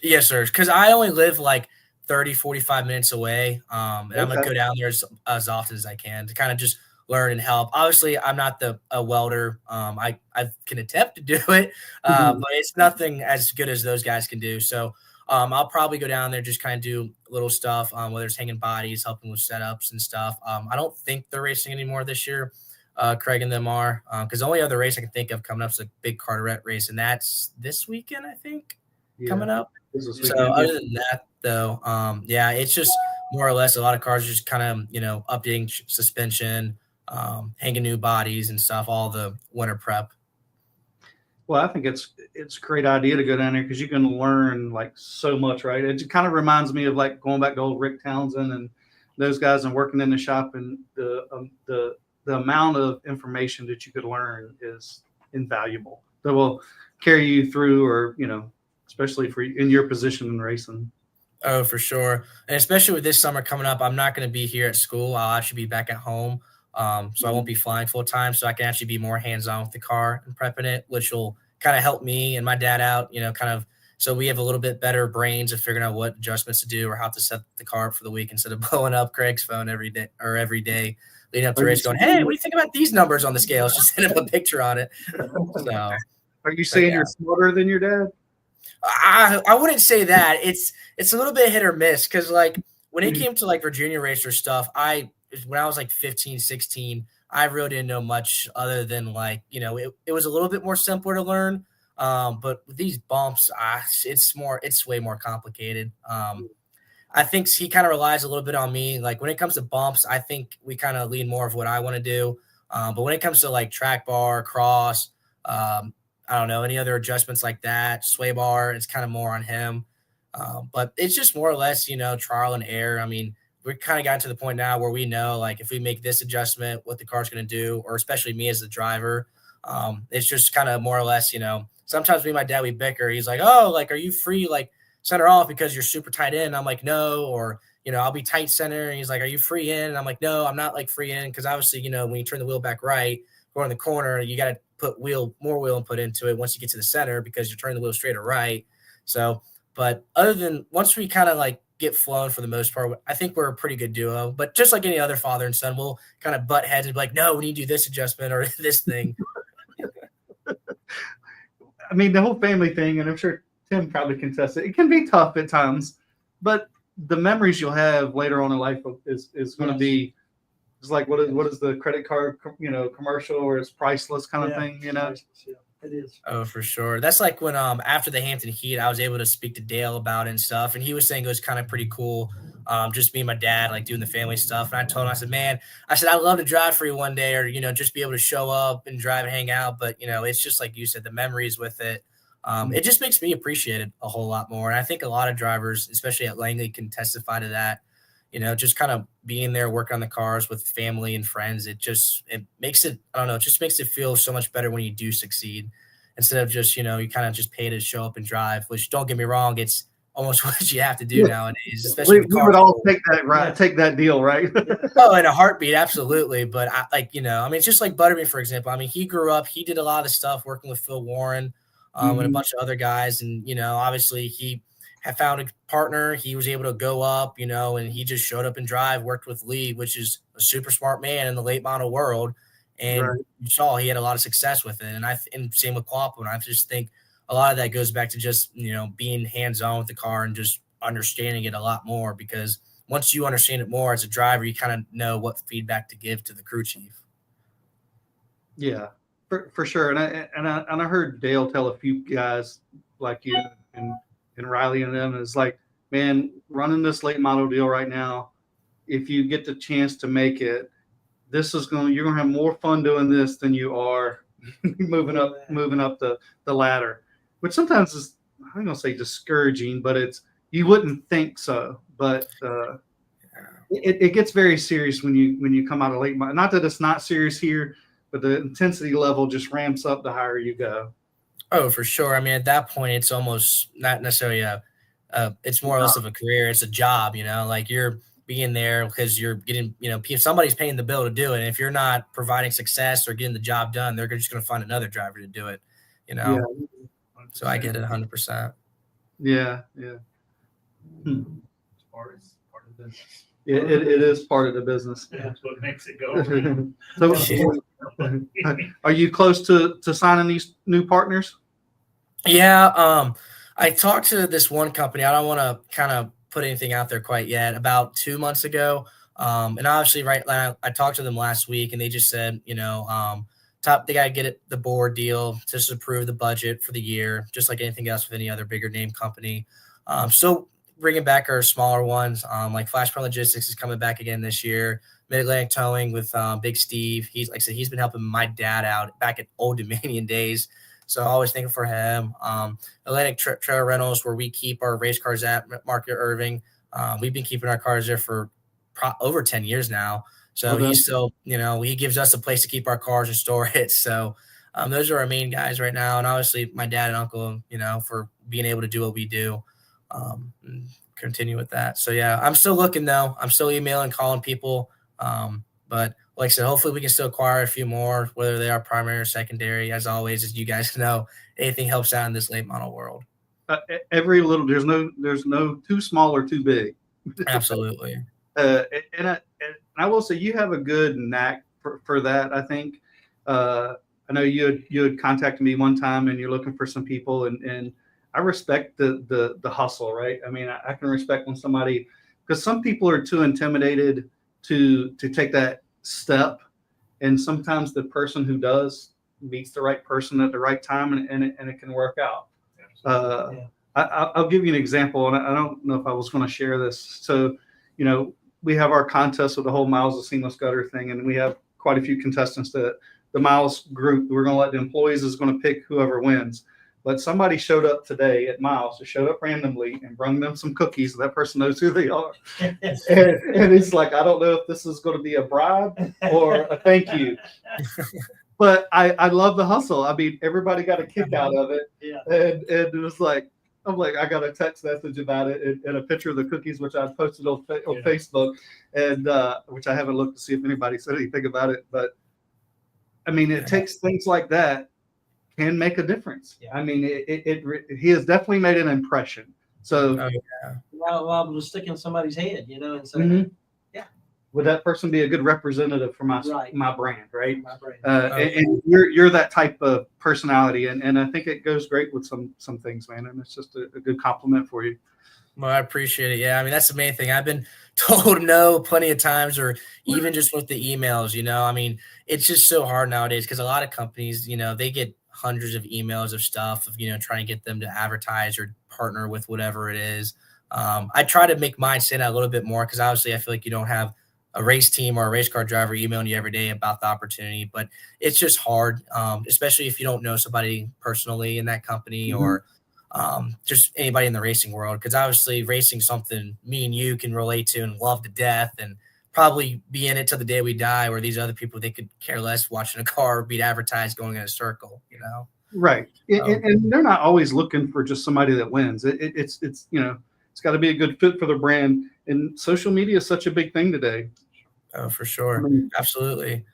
Yes, sir. Because I only live like 30, 45 minutes away. And I'm going to go down there as often as I can to kind of just learn and help. Obviously, I'm not a welder. I can attempt to do it, but it's nothing as good as those guys can do. So I'll probably go down there, just kind of do little stuff, whether it's hanging bodies, helping with setups and stuff. I don't think they're racing anymore this year. Craig and them are, because the only other race I can think of coming up is a big Carteret race, and that's this weekend, I think, coming up. So other than that, though, it's just more or less a lot of cars just kind of, updating suspension, hanging new bodies and stuff, all the winter prep. Well, I think it's a great idea to go down there because you can learn like so much, right? It kind of reminds me of like going back to old Rick Townsend and those guys and working in the shop, and the amount of information that you could learn is invaluable. That will carry you through, or especially in your position in racing. Oh, for sure. And especially with this summer coming up, I'm not going to be here at school. I'll actually be back at home. So I won't be flying full time. So I can actually be more hands-on with the car and prepping it, which will kind of help me and my dad out, so we have a little bit better brains of figuring out what adjustments to do or how to set the car up for the week instead of blowing up Craig's phone every day leading up to race going, hey, what do you think about these numbers on the scales? Just send him a picture on it. So are you saying you're smarter than your dad? I wouldn't say that. It's a little bit hit or miss because like when it came to like Virginia racer stuff, when I was like 15, 16, I really didn't know much other than like, it was a little bit more simpler to learn. But with these bumps, it's way more complicated. I think he kind of relies a little bit on me. Like when it comes to bumps, I think we kind of lean more of what I want to do. But when it comes to like track bar, cross, I don't know, any other adjustments like that, sway bar, it's kind of more on him. But it's just more or less, trial and error. I mean, we kind of got to the point now where we know, like, if we make this adjustment, what the car's going to do, or especially me as the driver, it's just kind of more or less, sometimes me and my dad, we bicker. He's like, oh, like, are you free, like, center off because you're super tight in? I'm like, no. Or, I'll be tight center. And he's like, are you free in? And I'm like, no, I'm not like free in. Because obviously, when you turn the wheel back right, go in the corner, you got to put more wheel input into it once you get to the center because you're turning the wheel straight or right. So, but other than once we kind of like get flown for the most part, I think we're a pretty good duo. But just like any other father and son, we'll kind of butt heads and be like, no, we need to do this adjustment or this thing. I mean, the whole family thing, and I'm sure Tim probably can test it. It can be tough at times, but the memories you'll have later on in life is going to be It's like what is the credit card commercial where it's priceless kind of thing, Yeah, it is. Oh, for sure. That's like when after the Hampton Heat, I was able to speak to Dale about it and stuff, and he was saying it was kind of pretty cool. Just me and my dad like doing the family stuff. And I told him, I said, man, I'd love to drive for you one day, or just be able to show up and drive and hang out. But it's just like you said, the memories with it. It just makes me appreciate it a whole lot more. And I think a lot of drivers, especially at Langley, can testify to that. Just kind of being there, working on the cars with family and friends. It makes it, I don't know, it just makes it feel so much better when you do succeed instead of just, you kind of just pay to show up and drive, which don't get me wrong, it's almost what you have to do nowadays, especially we would all take that deal, right? Oh, in a heartbeat, absolutely. But it's just like Butterbean, for example. I mean, he grew up, he did a lot of stuff working with Phil Warren and a bunch of other guys. And, obviously he had found a partner. He was able to go up, and he just showed up and drive, worked with Lee, which is a super smart man in the late model world. And you saw he had a lot of success with it. And same with Quapo. And I just think a lot of that goes back to just, being hands-on with the car and just understanding it a lot more, because once you understand it more as a driver, you kind of know what feedback to give to the crew chief. Yeah, for sure. And I heard Dale tell a few guys like you and Riley and them is like, man, running this late model deal right now, if you get the chance to make it, you're gonna have more fun doing this than you are moving up the ladder, which sometimes is, I'm gonna say discouraging, but you wouldn't think so. But it gets very serious when you come out of late model. Not that it's not serious here, but the intensity level just ramps up the higher you go. Oh, for sure. I mean, at that point, it's almost not necessarily it's more or less of a career. It's a job, like you're being there because you're getting, somebody's paying the bill to do it. And if you're not providing success or getting the job done, they're just going to find another driver to do it, Yeah. So I get it 100%. Yeah. It's part of the business. It is part of the business. That's what makes it go. So, are you close to signing these new partners? Yeah. I talked to this one company. I don't want to kind of put anything out there quite yet, about 2 months ago. And obviously I talked to them last week, and they just said, they got to get the board deal, just approve the budget for the year, just like anything else with any other bigger name company. So bringing back our smaller ones, like Flashpoint Logistics is coming back again this year. Mid-Atlantic Towing with Big Steve. He's, like I said, he's been helping my dad out back at Old Dominion days. So always thinking for him. Atlantic Trailer Rentals, where we keep our race cars at Market Irving. We've been keeping our cars there for over 10 years now. So he's still, he gives us a place to keep our cars and store it. So those are our main guys right now. And obviously my dad and uncle, for being able to do what we do, and continue with that. So yeah, I'm still looking though. I'm still emailing, calling people. But like I said, hopefully we can still acquire a few more, whether they are primary or secondary. As always, as you guys know, anything helps out in this late model world. Every little, there's no too small or too big. Absolutely. And I will say you have a good knack for that. I think I know you had contacted me one time, and you're looking for some people, and I respect the hustle, right? I mean, I can respect when somebody, because some people are too intimidated to take that step, and sometimes the person who does meets the right person at the right time, and it can work out. I'll give you an example, and I don't know if I was going to share this. So, we have our contest with the whole Miles of Seamless Gutter thing, and we have quite a few contestants that the Miles group, we're going to let the employees is going to pick whoever wins. But somebody showed up today at Miles, showed up randomly and brought them some cookies. So that person knows who they are. and it's like, I don't know if this is going to be a bribe or a thank you. But I love the hustle. I mean, everybody got a kick out of it. Yeah. And it was like, I got a text message about it and a picture of the cookies, which I posted on Facebook, and which I haven't looked to see if anybody said anything about it. But I mean, it takes things like that can make a difference. Yeah. I mean, he has definitely made an impression. So Well, to stick in somebody's head, and say, would that person be a good representative for my Right. my brand, right? my brain. And you're that type of personality, and I think it goes great with some things, man. And it's just a good compliment for you. Well, I appreciate it. Yeah, I mean, that's the main thing. I've been told no plenty of times, or even just with the emails, I mean, it's just so hard nowadays because a lot of companies, they get hundreds of emails of stuff of, trying to get them to advertise or partner with whatever it is. I try to make mine stand out a little bit more because obviously I feel like you don't have a race team or a race car driver emailing you every day about the opportunity, but it's just hard, especially if you don't know somebody personally in that company or just anybody in the racing world, because obviously racing something me and you can relate to and love to death and probably be in it till the day we die, where these other people, they could care less watching a car be advertised going in a circle, Right. And they're not always looking for just somebody that wins. It's it's got to be a good fit for the brand. And social media is such a big thing today. Oh, for sure. Absolutely.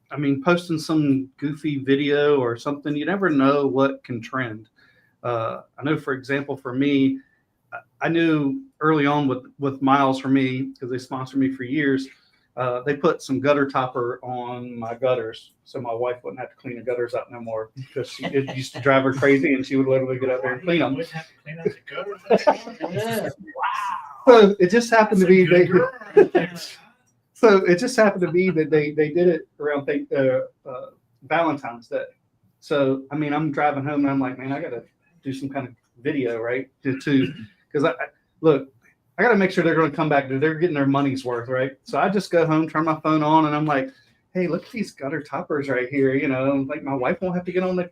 I mean, posting some goofy video or something, you never know what can trend. I know, for example, for me, I knew early on with Miles, for me, because they sponsored me for years, they put some gutter topper on my gutters so my wife wouldn't have to clean the gutters out no more, because it used to drive her crazy and she would literally get out there and clean them. Wouldn't have to clean out the gutters. Yeah. Wow. So it just happened to be They, it just happened to be that they did it around Valentine's Day. So I mean, I'm driving home and I'm like, man, I got to do some kind of video, right? Because I got to make sure they're going to come back. They're getting their money's worth, right? So I just go home, turn my phone on, and I'm like, hey, look at these gutter toppers right here. Like my wife won't have to get on the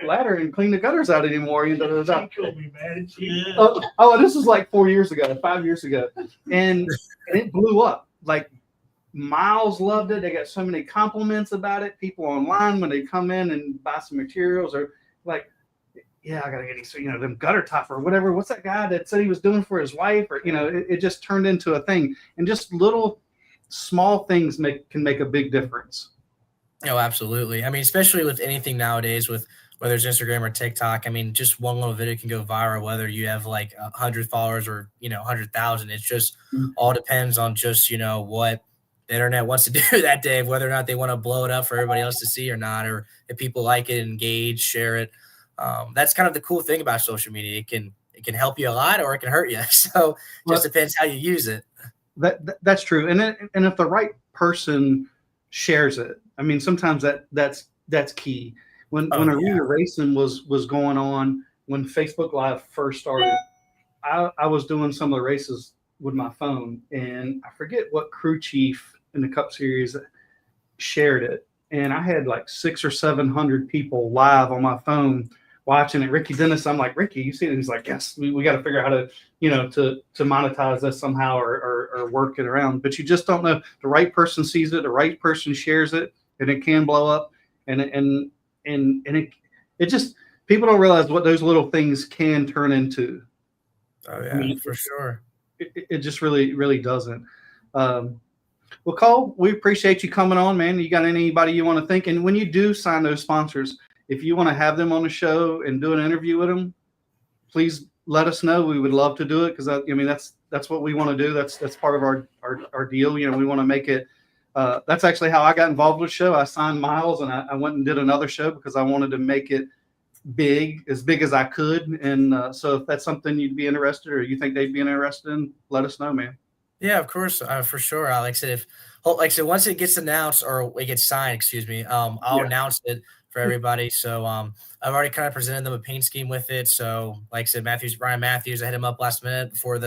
ladder and clean the gutters out anymore. she killed me, man. This was like 5 years ago, and it blew up. Like Miles loved it. They got so many compliments about it. People online, when they come in and buy some materials, are like, yeah, I gotta get these, them gutter topper or whatever. What's that guy that said he was doing for his wife? Or it just turned into a thing. And just little small things can make a big difference. Oh, absolutely. I mean, especially with anything nowadays, with whether it's Instagram or TikTok. I mean, just one little video can go viral, whether you have like 100 followers or 100,000. It's just all depends on just what the internet wants to do that day, whether or not they want to blow it up for everybody else to see or not, or if people like it, engage, share it. That's kind of the cool thing about social media. It can help you a lot, or it can hurt you. So it just depends how you use it. That's true. And if the right person shares it, I mean, sometimes that's key. When Arena Racing was going on, when Facebook Live first started, I was doing some of the races with my phone, and I forget what crew chief in the Cup Series shared it, and I had like 600 or 700 people live on my phone watching it. Ricky Dennis, I'm like, Ricky, you see it? And he's like, yes, we got to figure out how to to monetize this somehow or work it around. But you just don't know. The right person sees it, the right person shares it, and it can blow up. And it just, people don't realize what those little things can turn into. Oh yeah, for sure. It just really, really doesn't. Well, Cole, we appreciate you coming on, man. You got anybody you want to thank? And when you do sign those sponsors, if you want to have them on the show and do an interview with them, please let us know. We would love to do it, because that's what we want to do. That's part of our deal. We want to make it. That's actually how I got involved with the show. I signed Miles, and I went and did another show because I wanted to make it as big as I could. And so if that's something you'd be interested, or you think they'd be interested in, let us know, man. Yeah, of course, for sure. Like I said, once it gets announced or it gets signed, I'll announce it for everybody. So I've already kind of presented them a paint scheme with it. So like I said, Ryan Matthews, I hit him up last minute before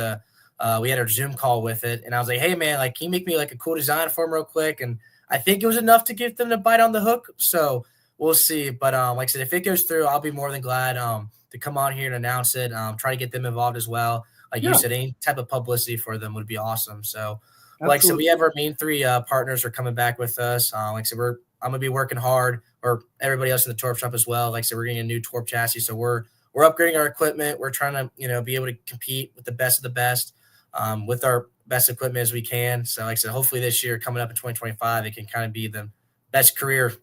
we had our Zoom call with it, and I was like, hey man, like, can you make me like a cool design for him real quick? And I think it was enough to get them to bite on the hook. So we'll see. But like I said, if it goes through, I'll be more than glad to come on here and announce it. Try to get them involved as well. Like you said, any type of publicity for them would be awesome. So, like I said, we have our main three partners are coming back with us. Like I said, I'm going to be working hard, or everybody else in the Torp shop as well. Like I said, we're getting a new Torp chassis. So we're upgrading our equipment. We're trying to, be able to compete with the best of the best with our best equipment as we can. So like I said, hopefully this year coming up in 2025, it can kind of be the best career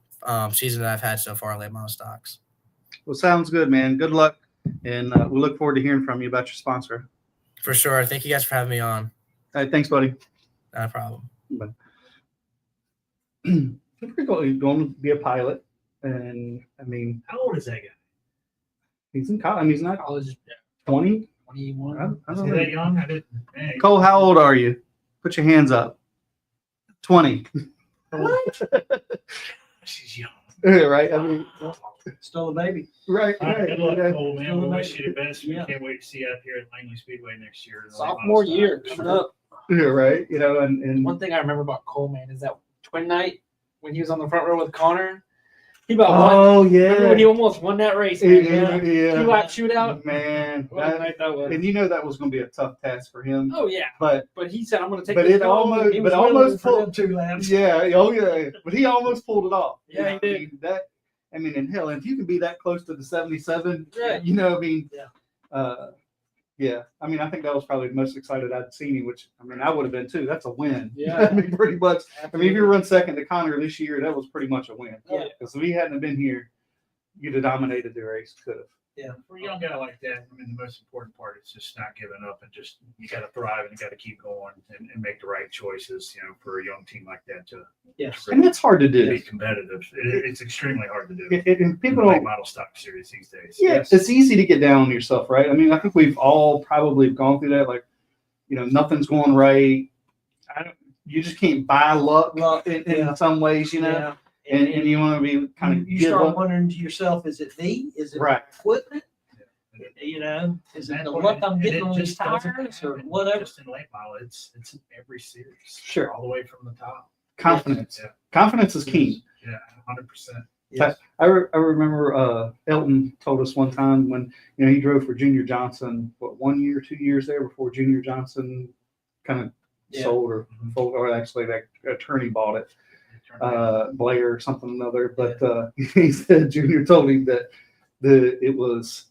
season that I've had so far in late model stocks. Well, sounds good, man. Good luck. And we look forward to hearing from you about your sponsor. For sure. Thank you guys for having me on. All right, thanks, buddy. Not a problem. But we're going to be a pilot, and I mean, How old is that guy? he's in college. I mean, he's not College. 20, 21. I Is don't he know. that young? I didn't. Man, Cole, how old are you? Put your hands up. 20. she's young. Right? I mean, Still a baby. right, All right, right. good luck, yeah. Cole, man. Still We'll a wish baby. you the best. We Yeah. can't wait to see you up here at Langley Speedway next year. Sophomore year coming up. Yeah, right. You know, and One thing I remember about Cole, man, is that twin night when he was on the front row with Connor. He about won. oh Remember when he yeah, almost won that race, man? yeah, Two-lap shootout. man. What a night that was. And you know that was going to be a tough task for him, Oh yeah, but but he said, "I'm going to take." But this it home," and almost- he but was willing almost for them pulled- 2 laps. yeah, oh yeah, but he almost pulled it off. Yeah, he did. I mean, in hell, if you can be that close to the 77, Right. you know, I mean, Yeah. Yeah, I mean, I think that was probably the most excited I'd seen him, which, I mean, I would have been too. That's a win. Yeah. I mean, pretty much. I mean, if you run second to Connor this year, that was pretty much a win. Yeah. Because if he hadn't been here, you'd have dominated the race. Could have. For a young guy like that, I mean, the most important part is just not giving up and just, you got to thrive and you got to keep going and make the right choices, you know, for a young team like that to Yes. And that's hard to be do. competitive. It's extremely hard to do. And in people the late don't. model stock series these days. Yeah, it's easy to get down on yourself, right? I mean, I think we've all probably gone through that. Like, you know, nothing's going right. You just can't buy luck Luck, in yeah. some ways, you know. Yeah. And you want to be kind of you give start up. wondering to yourself, is it me? Is it Right. equipment? You know, is it That the point, luck I'm and getting it on these just doesn't tires or happen whatever? Just in late model, it's in every series. Sure. All the way from the top. Confidence. Yeah. Confidence is key. Yeah, 100%. Yes. I remember Elton told us one time when, you know, he drove for Junior Johnson, 1 year, 2 years there before Junior Johnson kind of Yeah. sold or folded, or actually that attorney bought it, Blair or something or another. But he said Junior told him that it was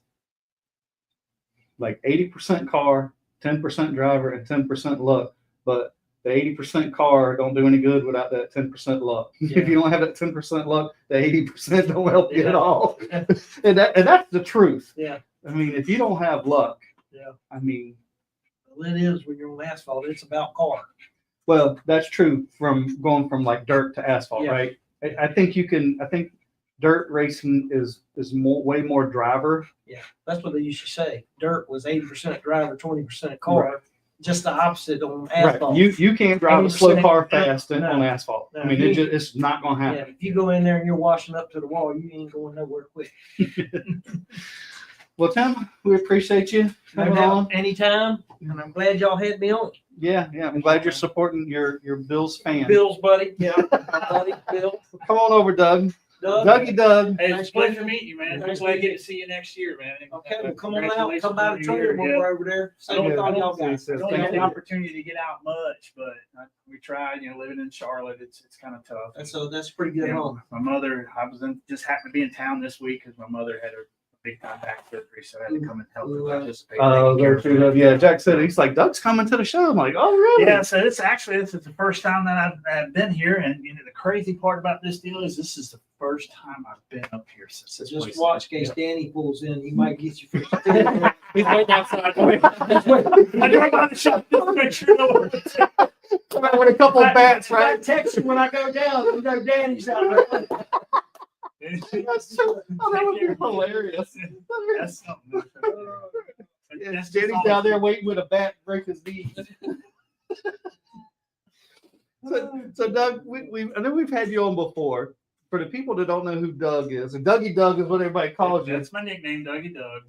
like 80% car, 10% driver, and 10% luck. But the 80% car don't do any good without that 10% luck. Yeah. If you don't have that 10% luck, the 80% don't help you at Yeah. all. and that's the truth. Yeah. I mean, if you don't have luck, Yeah. I mean, Well, it is when you're on asphalt. It's about car. well, that's true from going from like dirt to asphalt, Yeah. right? I think dirt racing is way more driver. Yeah. That's what they used to say. Dirt was 80% driver, 20% car. Right. Just the opposite on asphalt. Right. You can't drive a slow 80% car fast no. on asphalt. No. I mean, it's not going to Yeah, happen. if you go in there and you're washing up to the wall, you ain't going nowhere quick. Well, Tim, we appreciate you No coming doubt, on. anytime. And I'm glad y'all had me on. Yeah. I'm glad you're supporting your Bills fan. Bill's buddy. Yeah. My buddy, Bill. Come on over, Doug. Doug. Doug. Hey, Nice it's a pleasure meeting you. meeting you, man. Nice Hopefully I meeting get to see you next year, man. Okay, well, come on out. Congratulations Come by on the your trailer year. when we're over there. See I don't what know all y'all got. Yes, I yes, don't thank have the you. opportunity to get out much, but we tried. You know, living in Charlotte, it's kind of tough. That's pretty good You know, home. my mother, just happened to be in town this week because my mother had a big time back surgery, so I had to come and help her participate. Oh, taking care very of true. her. Yeah, Jack said, he's like, Doug's coming to the show. I'm like, oh, really? Yeah, so this is the first time that I've been here, and you know the crazy part about this deal is this is the first time I've been up here since this Just place. watch in case Danny pulls in. You might get your first. He's waiting outside. I drove by the shop just to make sure no one. Come out with a couple of bats, I right? text you when I go down. You know Danny's out there. That's true. Oh, that would be hilarious. That's something. Yeah, That's Danny's just down there waiting with a bat to break his knee. So Doug, I know we've had you on before. For the people that don't know who Doug is, and Dougie Doug is what everybody calls you. That's my nickname, Dougie Doug.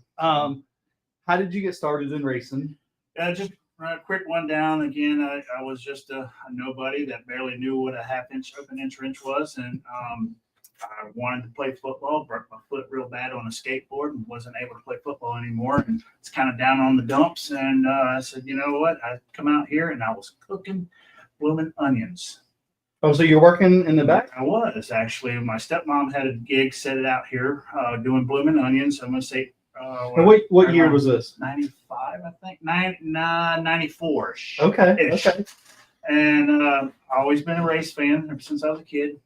How did you get started in racing? Just a quick one down again. I was just a nobody that barely knew what a half-inch open inch wrench was, and I wanted to play football. Broke my foot real bad on a skateboard and wasn't able to play football anymore. And it's kind of down on the dumps. And I said, you know what? I come out here and I was cooking blooming onions. Oh, so you're working in the back? I was actually. My stepmom had a gig set it out here doing blooming onions. I'm gonna say. What year was this? 95, I think. 94. Okay. Ish. Okay. And I've always been a race fan ever since I was a kid.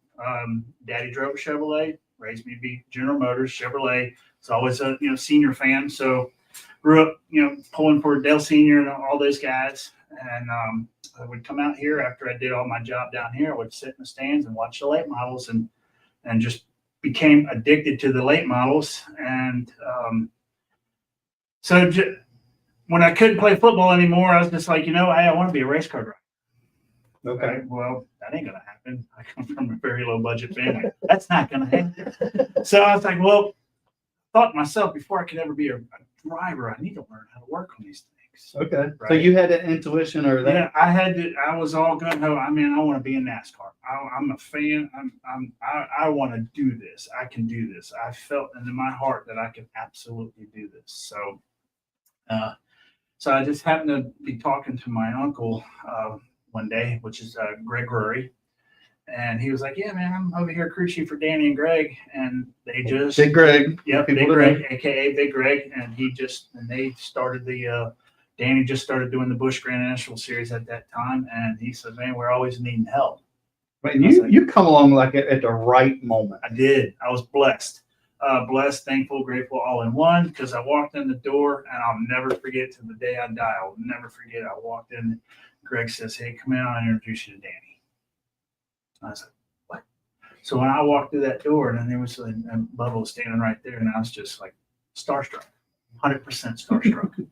Daddy drove a Chevrolet, raised me to be General Motors. Chevrolet. It's always a senior fan. So grew up pulling for Dale Senior and all those guys. And I would come out here after I did all my job down here. I would sit in the stands and watch the late models and just became addicted to the late models. And so when I couldn't play football anymore, I was just like, hey, I want to be a race car driver. Okay. Right, well, that ain't gonna happen. I come from a very low budget family. That's not gonna happen. So I was like, well, thought to myself, before I could ever be a driver, I need to learn how to work on these things. Okay. So Right. you had that intuition or that? Yeah, I was all gung ho. I want to be in NASCAR. I'm a fan. I want to do this. I can do this. I felt in my heart that I could absolutely do this. So, so I just happened to be talking to my uncle one day, which is Greg Rory. And he was like, yeah, man, I'm over here crew chief for Danny and Greg. And they just Big Greg. Yep, People Big to Greg, know. aka Big Greg, and they started Danny just started doing the Busch Grand National Series at that time, and he said, "Man, we're always needing help." But you come along like at the right moment. I did. I was blessed, thankful, grateful, all in one. Because I walked in the door, and I'll never forget to the day I die. I'll never forget. I walked in. Greg says, "Hey, come in. I'll introduce you to Danny." I was like, "What?" So when I walked through that door, and then there was and Bubba was standing right there, and I was just like starstruck, 100% starstruck,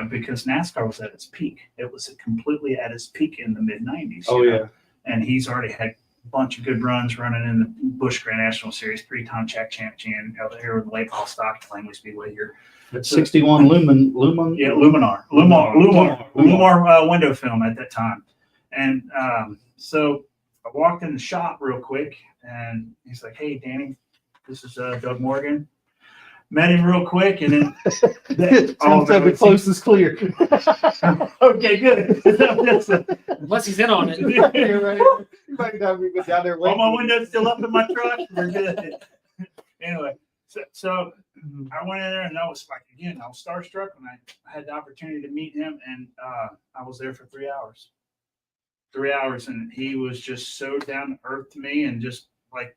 because NASCAR was at its peak. It was completely at its peak in the mid '90s. Oh yeah. And he's already had a bunch of good runs running in the Busch Grand National Series, 3-time check champion out here with the late Paul Stock at Langley Speedway here. At 61 Lumen. Yeah, Lumar window film at that time. And so I walked in the shop real quick, and he's like, "Hey, Danny, this is Doug Morgan." Met him real quick, and then the close is clear. okay, good. Unless he's in on it. You might not be down there All waiting. my windows still up in my truck. We're good. Anyway, so I went in there, and I was like, again, I was starstruck when I had the opportunity to meet him, and I was there for 3 hours. 3 hours, and he was just so down to earth to me, and just like,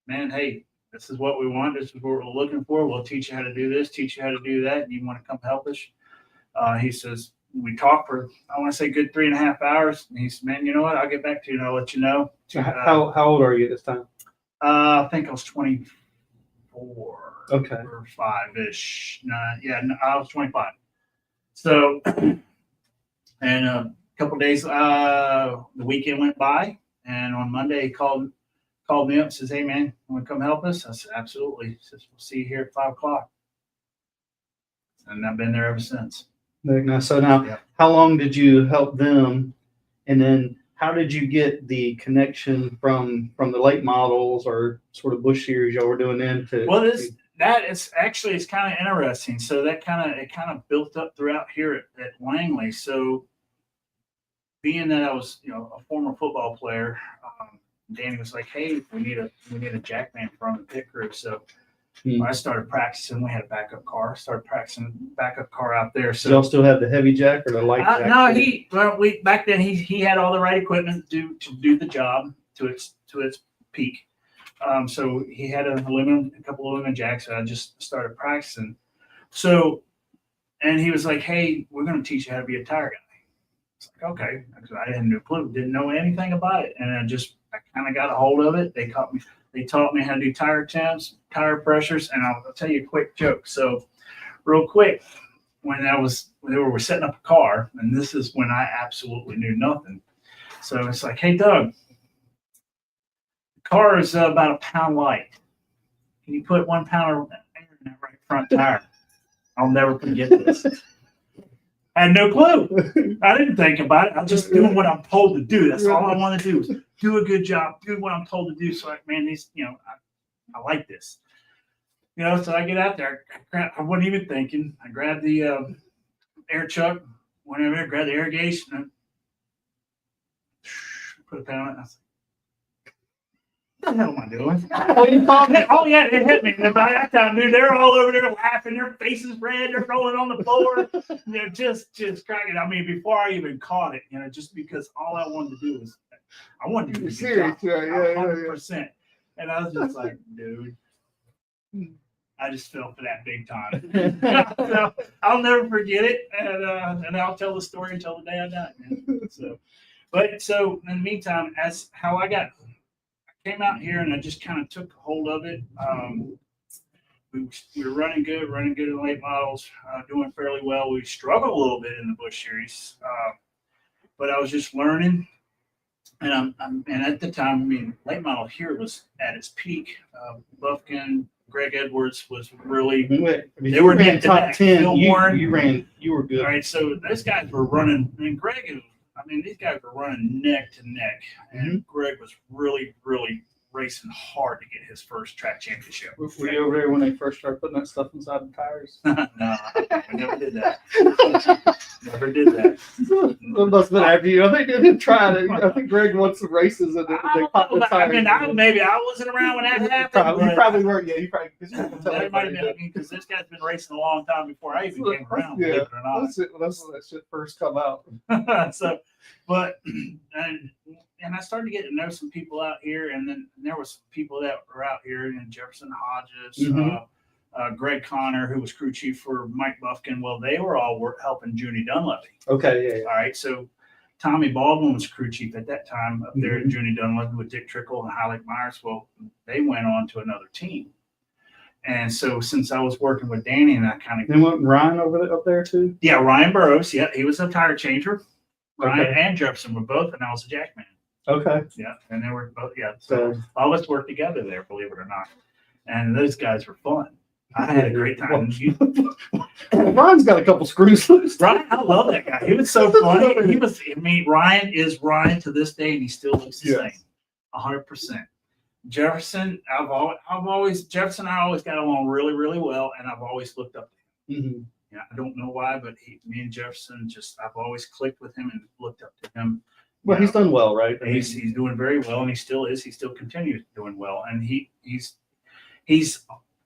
man, hey, this is what we want. This is what we're looking for. We'll teach you how to do this, teach you how to do that. And you want to come help us? He says, we talked for, I want to say, good 3.5 hours. And he said, man, you know what? I'll get back to you and I'll let you know. How old are you at this time? I think I was 24 Okay. or 5-ish. I was 25. So, and a couple of days, the weekend went by. And on Monday, he called me up and says, "Hey, man, want to come help us?" I said, "Absolutely." He says, "We'll see you here at 5 o'clock." And I've been there ever since. So now, how long did you help them? And then how did you get the connection from the late models or sort of Busch series y'all were doing then to? Well, it's kind of interesting. So that kind of built up throughout here at Langley. So being that I was, a former football player, Danny was like, "Hey, we need a jack man from the pit crew." So I started practicing. We had a backup car. Started practicing backup car out there. So do y'all still have the heavy jack or the light jack? No, back then he had all the right equipment to do the job to its peak. So he had a couple of aluminum jacks. So I just started practicing. So, and he was like, "Hey, we're going to teach you how to be a tire guy." It's like, okay, I had no clue, didn't know anything about it, and I kind of got a hold of it. They taught me how to do tire temps, tire pressures, and I'll tell you a quick joke. So, real quick, when we were setting up a car, and this is when I absolutely knew nothing. So it's like, "Hey, Doug, the car is about a pound light. Can you put 1 pound of air in that right front tire?" I'll never forget this. I had no clue. I didn't think about it. I'm just doing what I'm told to do. That's all I want to do is do a good job, do what I'm told to do. So, I like this. So I get out there. I wasn't even thinking. I grabbed the air chuck, went over there, grabbed the irrigation, and put a pound on it. I was like, "What the hell am I doing?" Oh, yeah, it hit me. And by that time, dude, they're all over there laughing. Their faces red. They're rolling on the floor. They're just cracking. I mean, before I even caught it, just because all I wanted to do was, I wanted to do a good job. 100%. And I was just like, dude, I just fell for that big time. So I'll never forget it. And I'll tell the story until the day I die, man. So in the meantime, as how I came out here and I just kind of took hold of it. we were running good in the late models, doing fairly well. We struggled a little bit in the Bush series, but I was just learning. And and at the time, I mean, late model here was at its peak. Buffkin, Greg Edwards was really. They were neck to top neck. 10. Phil Warren. You were good. All right, so those guys were running, and these guys were running neck to neck, and Greg was really, really racing hard to get his first track championship. Were you over there when they first started putting that stuff inside the tires? No, we never did that. Never did that. That must have been after you. I think they did try it. I think Greg won some races and they popped the tires. Maybe I wasn't around when that happened. You probably weren't. Yeah, you probably. That might have been because this guy's been racing a long time before I even came around. Believe it or not. That's when that shit first come out. So, but and I started to get to know some people out here, and then there was some people that were out here, and Jefferson Hodges, Greg Connor, who was crew chief for Mike Buffkin. Well, they were all helping Junie Dunleavy. Okay, All right, so Tommy Baldwin was crew chief at that time up there at Junie Dunleavy with Dick Trickle and HYAK Myers. Well, they went on to another team. And so since I was working with Danny, and I kind of then went Ryan up there too. Yeah, Ryan Burrows. Yeah, he was a tire changer. Ryan and Jefferson were both, and I was a jackman. Okay. Yeah, and they were both. Yeah, so all of us worked together there, believe it or not. And those guys were fun. I had a great time. Ryan's got a couple screws loose. Ryan, I love that guy. He was so funny. Ryan is Ryan to this day, and he still looks the same, 100%. Jefferson, Jefferson and I always got along really, really well, and I've always looked up to him. Yeah, I don't know why, but me and Jefferson I've always clicked with him and looked up to him. Well, he's done well, right? He's doing very well, and he still is. He still continues doing well, and he's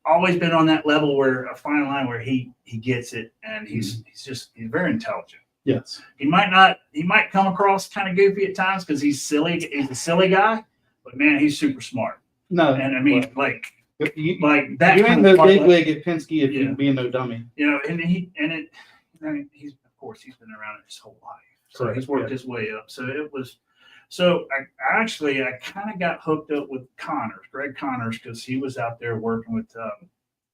always been on that level where a fine line where he gets it, and he's very intelligent. Yes, he might come across kind of goofy at times because he's silly. He's a silly guy, but man, he's super smart. No, and I mean, like that. You ain't no big wig at Penske if you being no dummy. You know, he's of course he's been around it his whole life. So he's worked his way up. So I kind of got hooked up with Greg Connors, because he was out there working with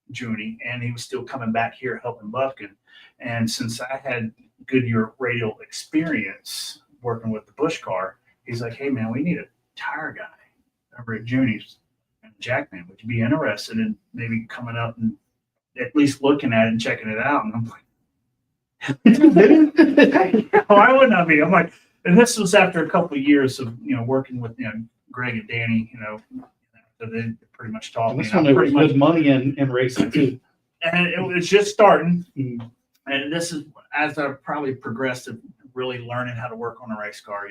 Junie, and he was still coming back here helping Buffkin. And since I had Goodyear radial experience working with the Bush car, he's like, "Hey man, we need a tire guy over at Junie's and Jackman. Would you be interested in maybe coming up and at least looking at it and checking it out?" And I'm like, why wouldn't I be? I'm like, and this was after a couple of years of working with Greg and Danny. So they pretty much taught me. This one was good money in racing too, and it was just starting. And this is as I probably progressed to really learning how to work on a race car.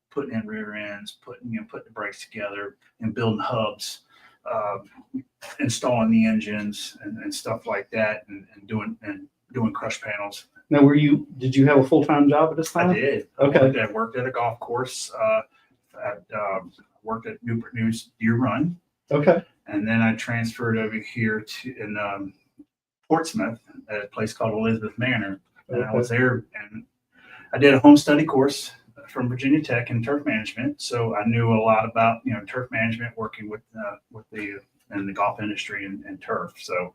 Putting in rear ends, putting the brakes together, and building hubs, installing the engines and stuff like that, and doing crush panels. Now, did you have a full-time job at this time? I did. Okay. I worked at a golf course. Worked at Newport News Deer Run. Okay. And then I transferred over here in Portsmouth at a place called Elizabeth Manor. And I was there, and I did a home study course from Virginia Tech in turf management. So I knew a lot about turf management, working with the golf industry and turf. So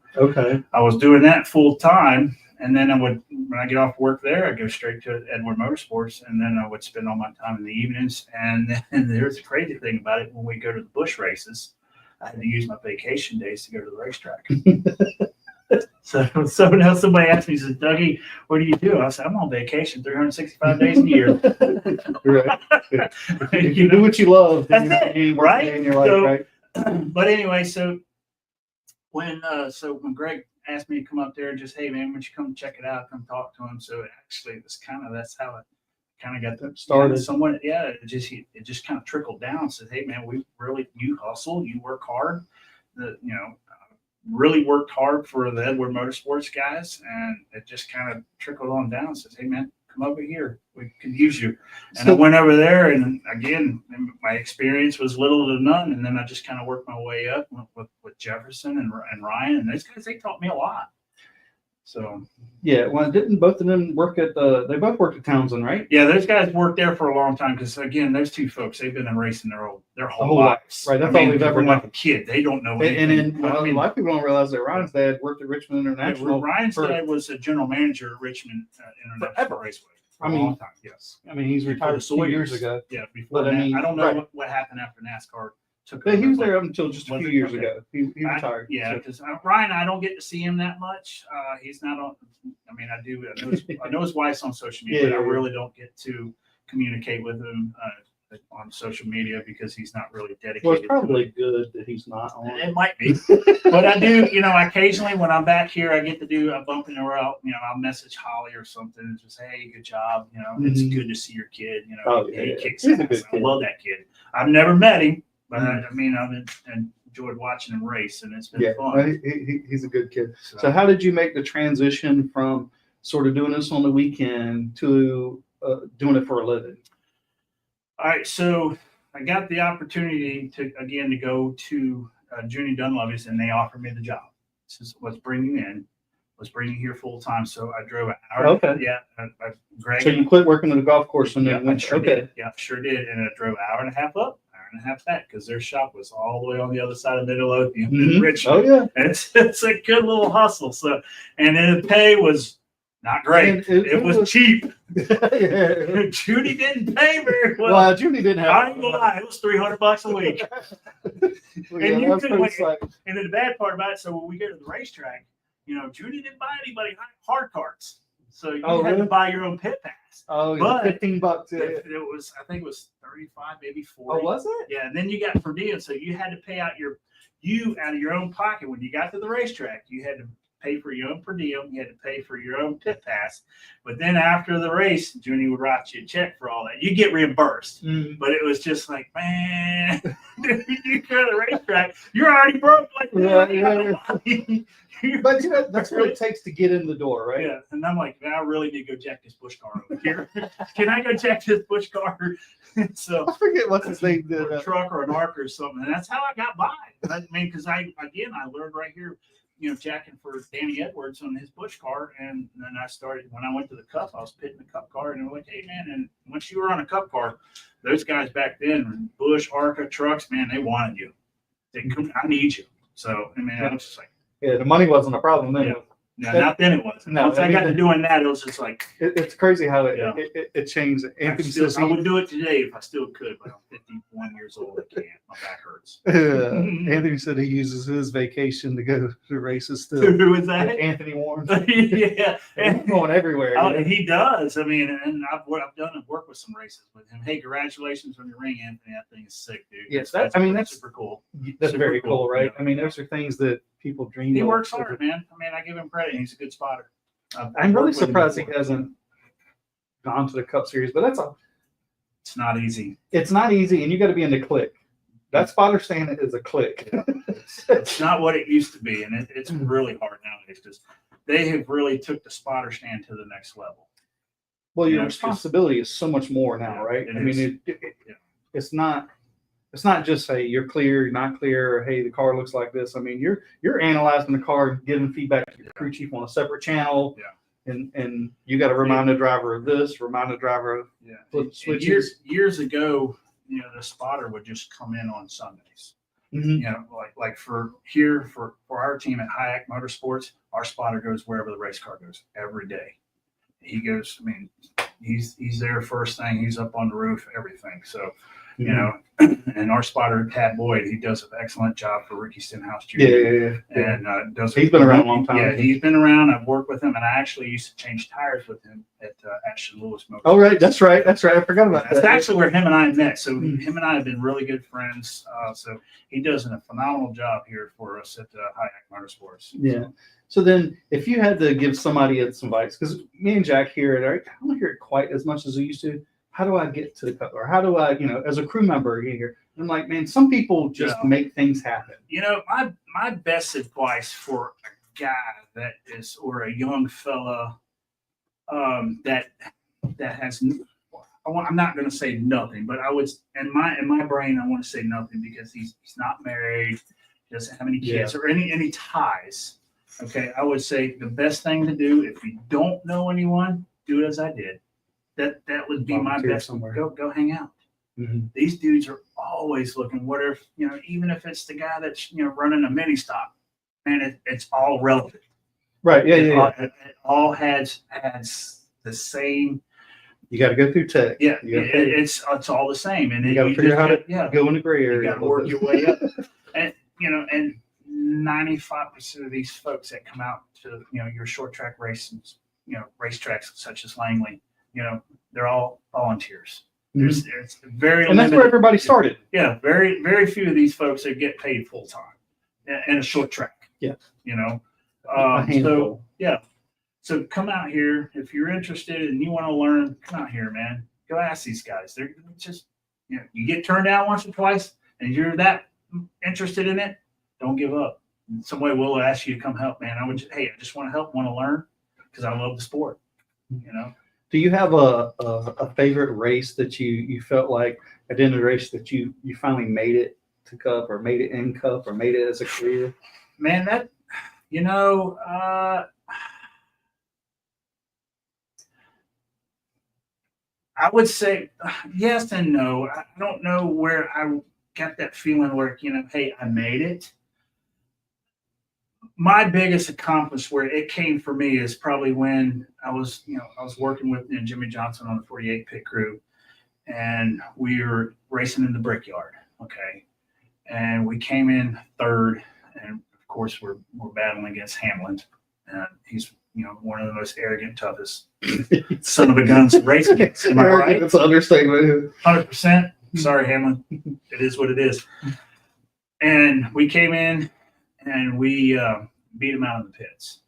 I was doing that full time. And then when I get off work there, I go straight to Edward Motorsports, and then I would spend all my time in the evenings. And then there's the crazy thing about it: when we go to the Bush races, I had to use my vacation days to go to the racetrack. So now somebody asked me, says, "Dougie, what do you do?" I said, "I'm on vacation 365 days a year." Right. You do what you love. That's it, right? In your life, right? But anyway, so when Greg asked me to come up there and just, "Hey man, why don't you come check it out, come talk to him?" So actually it was that's how it kind of got that started. Someone, it just kind of trickled down. Said, "Hey man, you hustle, you work hard, really worked hard for the Edward Motorsports guys," and it just kind of trickled on down. Says, "Hey man, come over here, we can use you." And I went over there, and again, my experience was little to none. And then I just kind of worked my way up with Jefferson and Ryan, and those guys, they taught me a lot. So Yeah, well, didn't both of them work at they both worked at Townsend, right? yeah, those guys worked there for a long time because again, those two folks, they've been in racing their whole whole life. lives. Right, that's I mean, all they've ever from like known. a kid, they don't know And anything. then I mean, a lot of people don't realize that Ryan's dad worked at Richmond International. Ryan's for- dad was a general manager at Richmond International Forever. Raceway I for a mean, long time. Yes. I mean, he's retired Before the 2 years Sawyers. ago. Yeah, before But I that. mean, I don't know right. what happened after NASCAR took But he over, was but- there up until just a Was few it? years Okay. ago. He retired. Yeah, So- because Ryan, I don't get to see him that much. He's not on. I mean, I do. I know his wife's on social media, but I Yeah. really don't get to communicate with him on social media because he's not really dedicated. Well, it's to probably it. good that he's not on. It might be, but I do. Occasionally when I'm back here, I get to do a bump in the route. I'll message Holly or something and just say, "Hey, good job. It's Mhm. good to see your kid. Oh, he yeah. kicks He's a ass. good I kid. love that kid. I've never met him, but Mhm. I've enjoyed watching him race, and it's been Yeah, fun. he's a good kid. So how did you make the transition from sort of doing this on the weekend to doing it for a living? All right, so I got the opportunity to go to Junie Dunleavy's, and they offered me the job. This is what's bringing here full time. So I drove an hour. Okay. Yeah, Greg. So you quit working at the golf course and Yeah, then I went. sure Okay. did. Yeah, sure did. And I drove an hour and a half up, hour and a half back because their shop was all the way on the other side of Midlothian in Mhm. Richmond. Oh yeah. And it's a good little hustle. So, and then the pay was not great. And It was cheap. Yeah. Judy didn't pay very well. Well, Judy didn't have. I ain't gonna lie, it was $300 a week. Well, And yeah, you that's could pretty wait. slack. And then the bad part about it, so when we go to the racetrack, Judy didn't buy anybody hard carts. So you Oh, had to really? buy your own pit pass. Oh, But- $15. Yeah. It was, I think it was 35, maybe 40. Oh, was it? Yeah, and then you got per diem, so you had to pay out out of your own pocket when you got to the racetrack. You had to pay for your own per diem. You had to pay for your own pit pass. But then after the race, Junie would write you a check for all that. You get reimbursed. Mm. But it was just like, man, you go to the racetrack, you're already broke. Like, Yeah. But that's what it takes to get in the door, right? Yeah, and I'm like, man, I really need to go jack this push car over here. Can I go jack this push car? So I forget what's his name did. or a truck or an arc or something, and that's how I got by. I mean, because I learned right here, jacking for Danny Edwards on his push car, and then I started when I went to the Cup. I was pitting the Cup car, and they're like, "Hey, man!" And once you were on a Cup car, those guys back then, Bush, Arca trucks, man, they wanted you. I need you. So I mean, I was just like, Yeah, the money wasn't a problem then. Yeah. no, not then it wasn't. No, Once I I mean, got to doing that, it was just like. It's crazy how Yeah. it changed. Anthony says I would do it today if I still could, but I'm 51 years old. I can't. My back hurts. Anthony said he uses his vacation to go to races still. Who is that? Anthony Warren. Yeah. He's going everywhere. you know? He does. I mean, and what I've done is work with some races with him. Hey, congratulations on your ring, Anthony. That thing is sick, dude. Yes, that's that's super cool. That's Super very cool, cool, right? yeah. I mean, those are things that people dream He of. works hard, man. I mean, I give him credit. He's a good spotter. I'm really worked with him surprised he before. hasn't gone to the Cup Series, but It's not easy. it's not easy, and you got to be in the click. That spotter stand is a click. It's not what it used to be, and it's really hard nowadays because they have really took the spotter stand to the next level. Well, your Yeah, it's just- responsibility is so much more now, Yeah, right? it I mean, is. Yeah. it's not just hey, you're clear, you're not clear, or hey, the car looks like this. I mean, you're analyzing the car, giving feedback to your crew chief on a separate channel. Yeah. And you got to remind the driver of this, remind the driver of Yeah. flip And switches. years ago, the spotter would just come in on Sundays. Mhm. Like for here for our team at HYAK Motorsports, our spotter goes wherever the race car goes every day. He goes. I mean, he's there first thing. He's up on the roof, everything. So and our spotter Pat Boyd, he does an excellent job for Ricky Stenhouse Jr. Yeah. And does. He's been around a long time. Yeah, he's been around. I've worked with him, and I actually used to change tires with him at Ashton Lewis Motorsports. Oh, right. That's right. I forgot about That's that. actually where him and I met. So Hmm. him and I have been really good friends. So he does a phenomenal job here for us at HYAK Motorsports. Yeah. So then, if you had to give somebody some advice, because me and Jack hear it, I don't hear it quite as much as we used to. How do I get to the Cup? Or how do I, as a crew member here? I'm like, man, some people just Yeah. make things happen. My best advice for a guy that is or a young fella that has. I'm not going to say nothing, but I would in my brain I want to say nothing because he's not married, doesn't have any kids or any ties. Okay, I would say the best thing to do if you don't know anyone, do it as I did. That would be my Volunteer best. somewhere. Go hang out. Mhm. These dudes are always looking. What if even if it's the guy that's running a mini stop, and it's all relevant. Right. Yeah. It Yeah. all, Yeah. it all has the same. You got to go through tech. Yeah, You gotta it's all the same, and You then got to figure out how to yeah, go in the gray you area. got to work your way up, and 95% of these folks that come out to your short track races, racetracks such as Langley, they're all volunteers. There's very And that's limited, where everybody started. yeah, very few of these folks that get paid full time in a short track. Yeah. So handful. yeah. So come out here if you're interested and you want to learn. Come out here, man. Go ask these guys. They're just you get turned down once or twice, and you're that interested in it. Don't give up. Some way we'll ask you to come help, man. I just want to help, want to learn, because I love the sport. Do you have a favorite race that you felt like at the end of the race that you finally made it to Cup or made it in Cup or made it as a career? Man, that I would say yes and no. I don't know where I got that feeling where hey, I made it. My biggest accomplishment where it came for me is probably when I was working with Jimmy Johnson on the 48 pit crew, and we were racing in the Brickyard. Okay, and we came in third, and of course we're battling against Hamlin, and he's one of the most arrogant, toughest son of a guns in racing. Am I right? That's an understatement. 100%. Sorry, Hamlin. It is what it is. And we came in and we beat him out of the pits.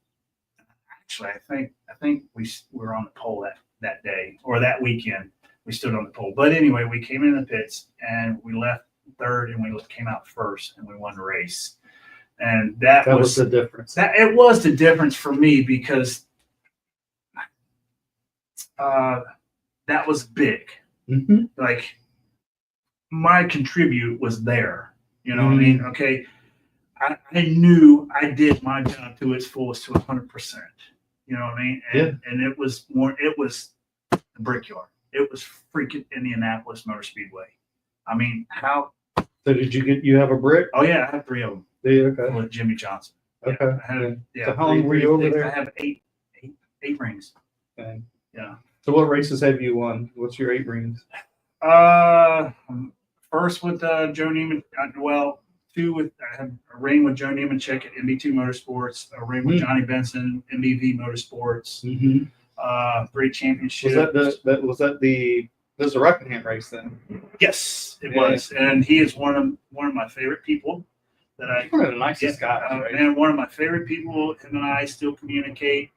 Actually, I think we were on the pole that day or that weekend. We stood on the pole. But anyway, we came in the pits and we left third and we came out first and we won the race. And that was the difference. It was the difference for me because that was big. Mm-hmm. Like my contribute was there. You know what I mean? Okay. I knew I did my job to its fullest to 100%. You know what I mean? And it was the Brickyard. It was freaking Indianapolis Motor Speedway. I mean, how? So did you have a brick? Oh yeah, I have 3 of them. Yeah, okay. With Jimmy Johnson. Okay. Yeah, I had, So how long were you over there? I have eight rings. Okay. Yeah. So what races have you won? What's your 8 rings? First with Joe Neiman. Well, 2 with I have a ring with Joe Nemechek at MB2 Motorsports. A ring with Johnny Benson, MBV Motorsports. Mm-hmm. 3 championships. Was that the Rockingham race then? Yes, it was, and he is one of my favorite people. One of the nicest guys, right? And one of my favorite people. Him and I still communicate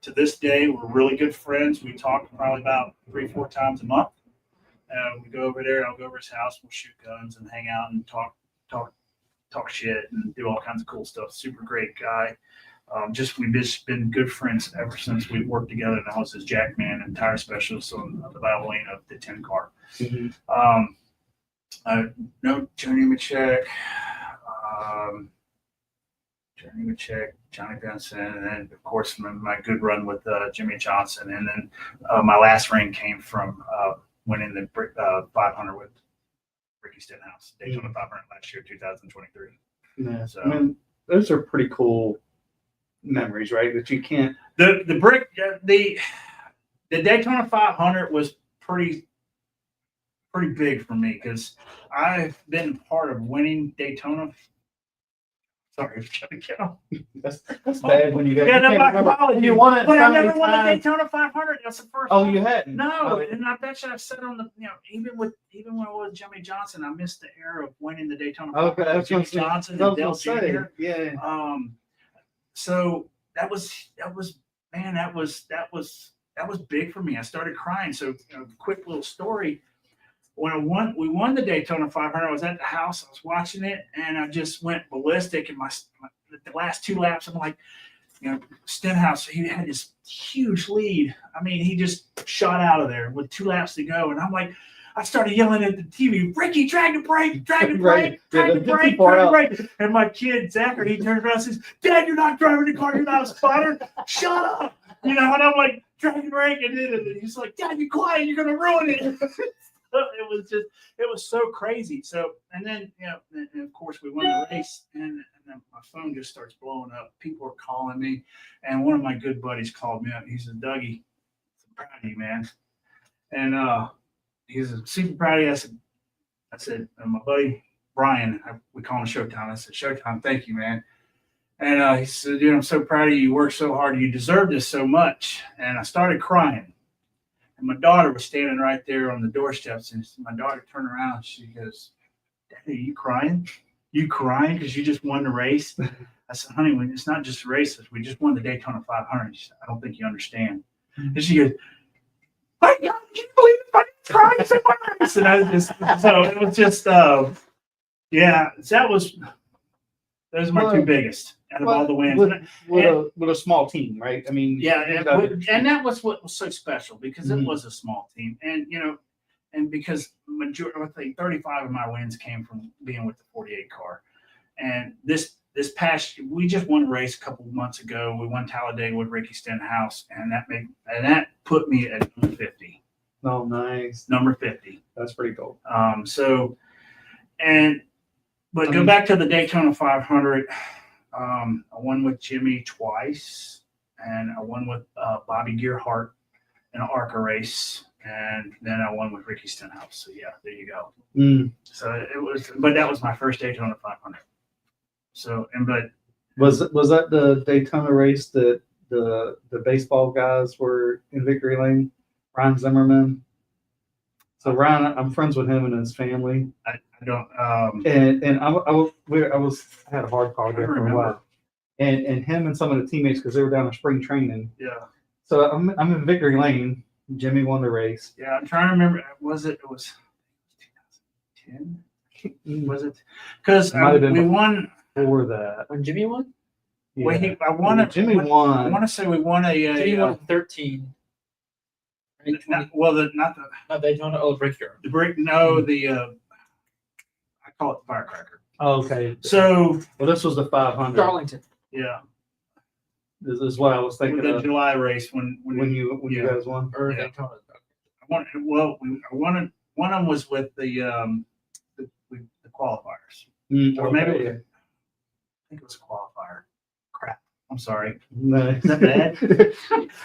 to this day. We're really good friends. We talk probably about 3-4 times a month. We go over there. I'll go over his house. We'll shoot guns and hang out and talk shit and do all kinds of cool stuff. Super great guy. We've just been good friends ever since we worked together. And I was his jack man and tire specialist on the Valvoline of the 10 car. Mm-hmm. I know Johnny Nemechek. Johnny Benson, and then of course my good run with Jimmy Johnson, and then my last ring came from winning the 500 with Ricky Stenhouse, Daytona 500 last year, 2023. Yeah, So I mean, those are pretty cool memories, right? That you can't. The Daytona 500 was pretty big for me because I've been part of winning Daytona. Sorry, I'm trying to get on. That's bad when you got. Yeah, no, my remember. apologies. You won it. But I so many never won the times. Daytona 500. That's the first. Oh, time. you hadn't. No, Oh. and I bet you I've said on the even when I was Jimmy Johnson, I missed the era of winning the Daytona 500. Okay, that's Jimmy what I'm Johnson saying. and Dale Jr. Yeah. So that was man, that was big for me. I started crying. So quick little story. When we won the Daytona 500, I was at the house. I was watching it, and I just went ballistic. And the last 2 laps, I'm like, Stenhouse, he had this huge lead. I mean, he just shot out of there with 2 laps to go, and I'm like, I started yelling at the TV, Ricky, drag the brake, drag the Right. brake, drag Yeah, the get too brake, far drag the brake. And my kid, Zachary, he turns around and says, Dad, you're not driving the car, you're not a spotter. Shut up. You know, and I'm like, drag the brake. And then he's like, Dad, be quiet, you're going to ruin it. It was so crazy. So, and then, you know, and of course we won the race, and then my phone just starts blowing up. People are calling me, and one of my good buddies called me up. He said, Dougie, I'm proud of you, man. And he said, super proud of you. I said, my buddy Brian, we call him Showtime. I said, Showtime, thank you, man. And he said, dude, I'm so proud of you. You worked so hard. You deserve this so much. And I started crying. And my daughter was standing right there on the doorsteps, and my daughter turned around and she goes, Daddy, are you crying? You crying because you just won the race? I said, honey, it's not just a race. We just won the Daytona 500. She said, I don't think you understand. And she goes, my God, can you believe it? I didn't cry. I said, what race? And I was just, so it was just, yeah, those are my two biggest out of all the wins. With a small team, right? I mean, Yeah, and that was what was so special, because it was a small team, and you know, and because majority, I think 35 of my wins came from being with the 48 car, and this past, we just won a race a couple of months ago. We won Talladega with Ricky Stenhouse, and that put me at number 50. Oh, nice. Number 50. That's pretty cool. But go back to the Daytona 500. I won with Jimmy twice, and I won with Bobby Gearhart in an ARCA race, and then I won with Ricky Stenhouse. So yeah, there you go. So that was my first Daytona 500. So, was that the Daytona race that the baseball guys were in victory lane? Ryan Zimmerman. So Ryan, I'm friends with him and his family. I don't. And I had a hard car there for a while. And him and some of the teammates, because they were down in spring training. Yeah. So I'm in victory lane. Jimmy won the race. Yeah, I'm trying to remember. It was 2010. Was it? Because we won. Before that. When Jimmy won? Yeah. Well, I won it. Jimmy won. I want to say we won Jimmy won in 13. Not Daytona. Oh, Brickyard. the brick. No, I call it the firecracker. Oh, okay. So, well, this was the 500. Darlington. yeah, This is what I was thinking the of July race when you guys won. Or Yeah. Daytona. I won. One of them was with the qualifiers, or maybe Okay. I think it was a qualifier. Crap, I'm sorry. No. Is that bad?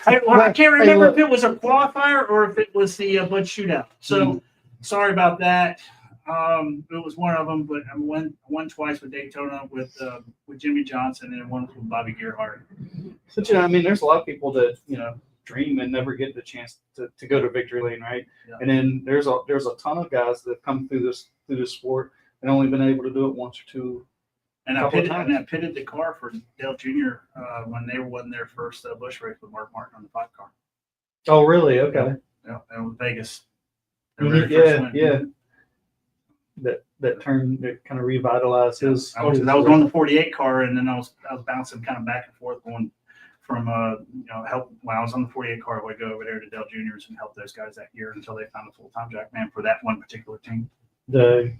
I can't remember if it was a qualifier or if it was the Bud Shootout. So sorry about that. It was one of them, but I won twice with Daytona with Jimmy Johnson, and one with Bobby Gearhart. But I mean, there's a lot of people that dream and never get the chance to go to victory lane, right? Yeah. And then there's a ton of guys that have come through this sport and only been able to do it once or two. And I pitted the car for Dale Jr. When they won their first Busch race with Mark Martin on the 5 car. Oh, really? Okay. Yeah, that was Vegas. Yeah. That kind of revitalized his. I was on the 48 car, and then I was bouncing kind of back and forth going from help when I was on the 48 car. I would go over there to Dale Jr.'s and help those guys that year until they found a full-time jack man for that one particular team. The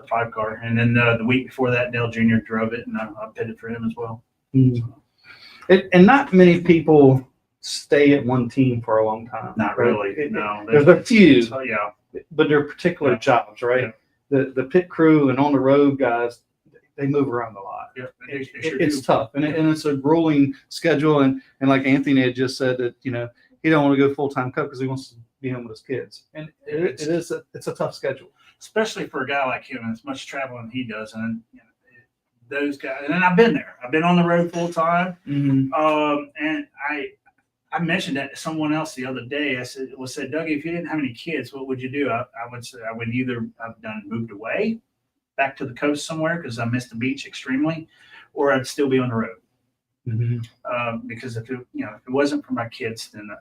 5 car, and then the week before that, Dale Jr. drove it, and I pitted for him as well. And not many people stay at one team for a long time. Not right? really. No, there's a few. So, yeah. But they're particular jobs, right? Yeah. The pit crew and on the road guys, they move around a lot. Yeah, it's tough, and it's a grueling schedule. And like Anthony had just said that he don't want to go full time coach because he wants to be home with his kids, and it's a tough schedule, especially for a guy like him, and as much traveling he does. And those guys, and then I've been there. I've been on the road full time, and I mentioned that to someone else the other day. I said, Dougie, if you didn't have any kids, what would you do? I would say I would either have moved away back to the coast somewhere because I miss the beach extremely, or I'd still be on the road. Because if it wasn't for my kids, then I